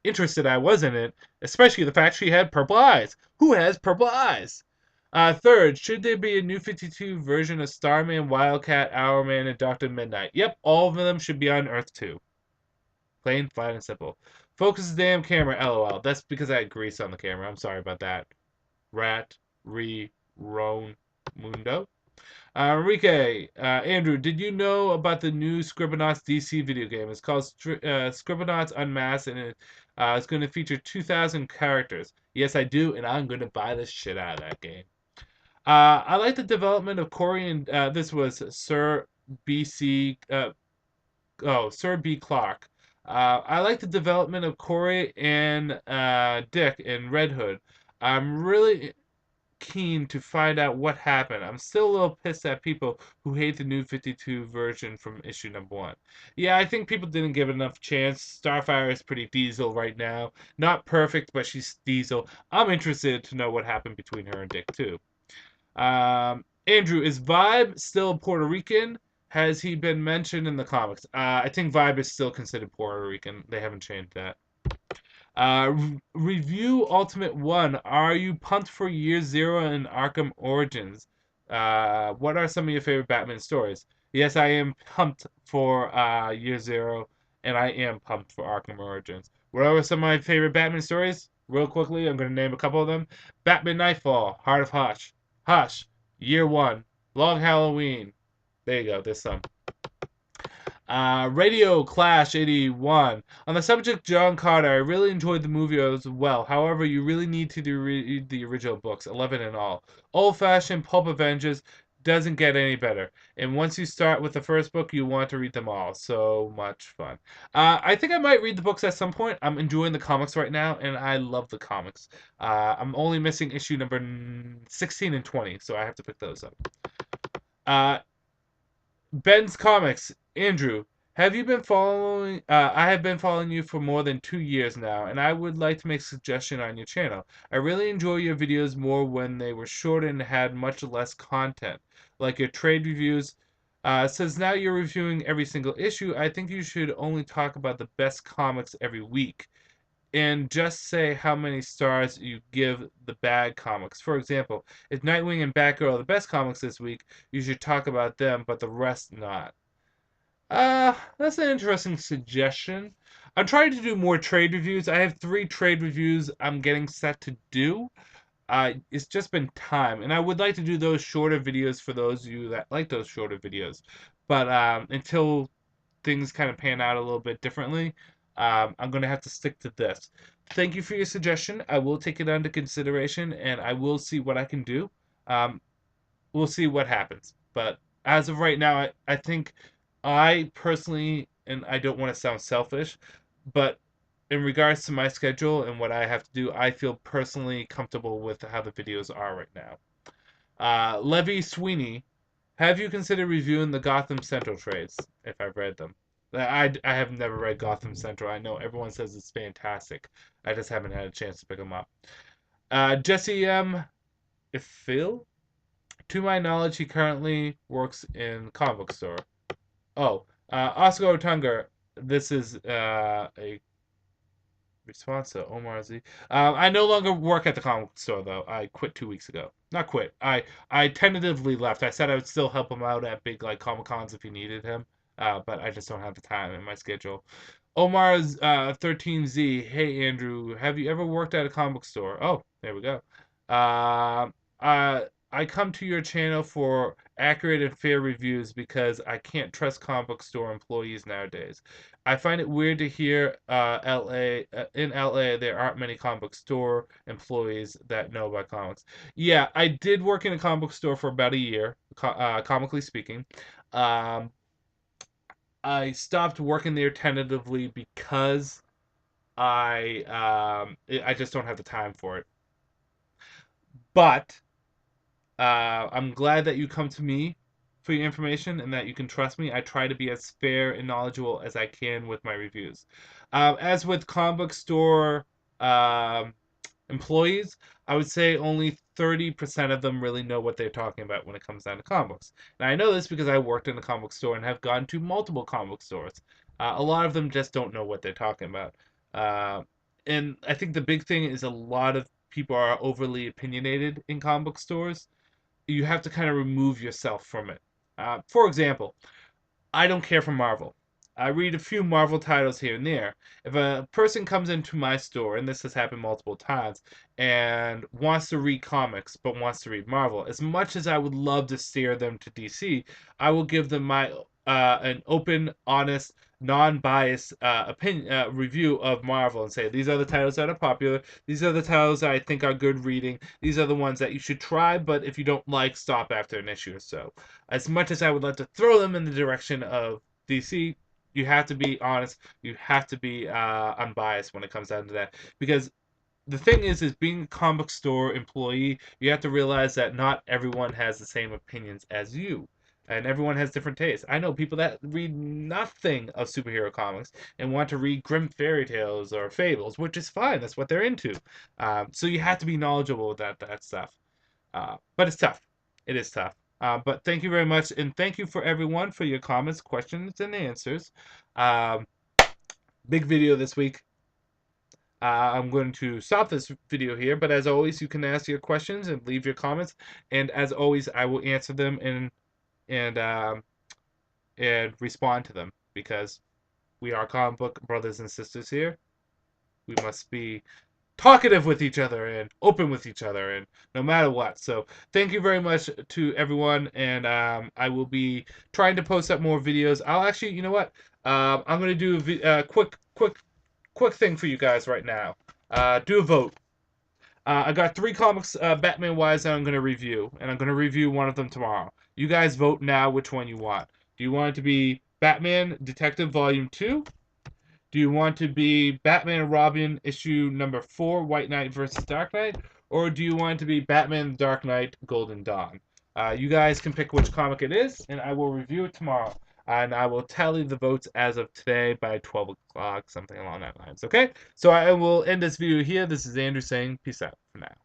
interested I was in it, especially the fact she had purple eyes. Who has purple eyes? Third, should there be a new 52 version of Starman, Wildcat, Hourman, and Dr. Midnight? Yep, all of them should be on Earth 2. Plain, flat, and simple. Focus the damn camera, lol. That's because I had grease on the camera. I'm sorry about that. Rat, Ron, Mundo. Enrique, Andrew, did you know about the new Scribblenauts DC video game? It's called Scribblenauts Unmasked, and it's going to feature 2,000 characters. Yes, I do, and I'm going to buy the shit out of that game. I like the development of Corey and this was Sir B.C. Sir B. Clark. I like the development of Corey and Dick in Red Hood. I'm really keen to find out what happened. I'm still a little pissed at people who hate the new 52 version from issue number 1. Yeah, I think people didn't give it enough chance. Starfire is pretty diesel right now. Not perfect, but she's diesel. I'm interested to know what happened between her and Dick too. Andrew, is Vibe still Puerto Rican? Has he been mentioned in the comics? I think Vibe is still considered Puerto Rican. They haven't changed that. Review Ultimate 1. Are you pumped for Year Zero and Arkham Origins? What are some of your favorite Batman stories? Yes, I am pumped for Year Zero, and I am pumped for Arkham Origins. What are some of my favorite Batman stories? Real quickly, I'm going to name a couple of them. Batman Nightfall, Heart of Hush, Year One, Long Halloween. There you go, there's some. Radio Clash 81. On the subject John Carter, I really enjoyed the movie as well. However, you really need to read the original books, 11 in all. Old-fashioned Pulp Avengers doesn't get any better. And once you start with the first book, you want to read them all. So much fun. I think I might read the books at some point. I'm enjoying the comics right now, and I love the comics. I'm only missing issue number 16 and 20, so I have to pick those up. Ben's Comics. Andrew, have you been following? I have been following you for more than 2 years now, and I would like to make a suggestion on your channel. I really enjoy your videos more when they were shorter and had much less content, like your trade reviews. Since now you're reviewing every single issue, I think you should only talk about the best comics every week, and just say how many stars you give the bad comics. For example, if Nightwing and Batgirl are the best comics this week, you should talk about them, but the rest not. That's an interesting suggestion. I'm trying to do more trade reviews. I have 3 trade reviews I'm getting set to do. It's just been time, and I would like to do those shorter videos for those of you that like those shorter videos. But until things kind of pan out a little bit differently, I'm going to have to stick to this. Thank you for your suggestion. I will take it under consideration, and I will see what I can do. We'll see what happens. But as of right now, I think I personally, and I don't want to sound selfish, but in regards to my schedule and what I have to do, I feel personally comfortable with how the videos are right now. Levy Sweeney, have you considered reviewing the Gotham Central trades, if I've read them? I have never read Gotham Central. I know everyone says it's fantastic. I just haven't had a chance to pick them up. Jesse M. If Phil? To my knowledge, he currently works in comic book store. Oh, Oscar Otunga, this is a response to Omar Z. I no longer work at the comic store though. I quit 2 weeks ago. Not quit. I tentatively left. I said I would still help him out at big like Comic Cons if he needed him. But I just don't have the time in my schedule. Omar's 13Z. Hey Andrew, have you ever worked at a comic store? Oh, there we go. Uh, I come to your channel for accurate and fair reviews because I can't trust comic book store employees nowadays. I find it weird to hear in LA there aren't many comic book store employees that know about comics. Yeah, I did work in a comic book store for about a year, comically speaking. Um, I stopped working there tentatively because I just don't have the time for it. But I'm glad that you come to me for your information and that you can trust me. I try to be as fair and knowledgeable as I can with my reviews. As with comic book store um, employees, I would say only 30% of them really know what they're talking about when it comes down to comic books. And I know this because I worked in a comic book store and have gone to multiple comic book stores. A lot of them just don't know what they're talking about. Uh, and I think the big thing is a lot of people are overly opinionated in comic book stores. You have to kind of remove yourself from it. For example, I don't care for Marvel. I read a few Marvel titles here and there. If a person comes into my store, and this has happened multiple times, and wants to read comics but wants to read Marvel, as much as I would love to steer them to DC, I will give them my an open, honest, non-biased opinion review of Marvel and say these are the titles that are popular. These are the titles that I think are good reading. These are the ones that you should try, but if you don't like, stop after an issue or so. As much as I would love to throw them in the direction of DC, you have to be honest. You have to be unbiased when it comes down to that. Because the thing is being a comic store employee, you have to realize that not everyone has the same opinions as you. And everyone has different tastes. I know people that read nothing of superhero comics and want to read grim fairy tales or fables, which is fine. That's what they're into. So you have to be knowledgeable about that stuff. But it's tough. It is tough. But thank you very much, and thank you for everyone for your comments, questions, and answers. Um, Big video this week. I'm going to stop this video here, but as always, you can ask your questions and leave your comments, and as always, I will answer them and and respond to them because we are comic book brothers and sisters here. We must be talkative with each other and open with each other and no matter what. So thank you very much to everyone, and I will be trying to post up more videos. I'll actually, you know what, I'm going to do a quick thing for you guys right now. Do a vote. I got 3 comics Batman wise that I'm going to review, and I'm going to review one of them tomorrow. You guys vote now which one you want. Do you want it to be Batman Detective Volume 2? Do you want to be Batman and Robin issue number 4, White Knight versus Dark Knight? Or do you want it to be Batman Dark Knight Golden Dawn? You guys can pick which comic it is, and I will review it tomorrow. And I will tally the votes as of today by 12 o'clock, something along that lines. Okay? So I will end this video here. This is Andrew saying peace out for now.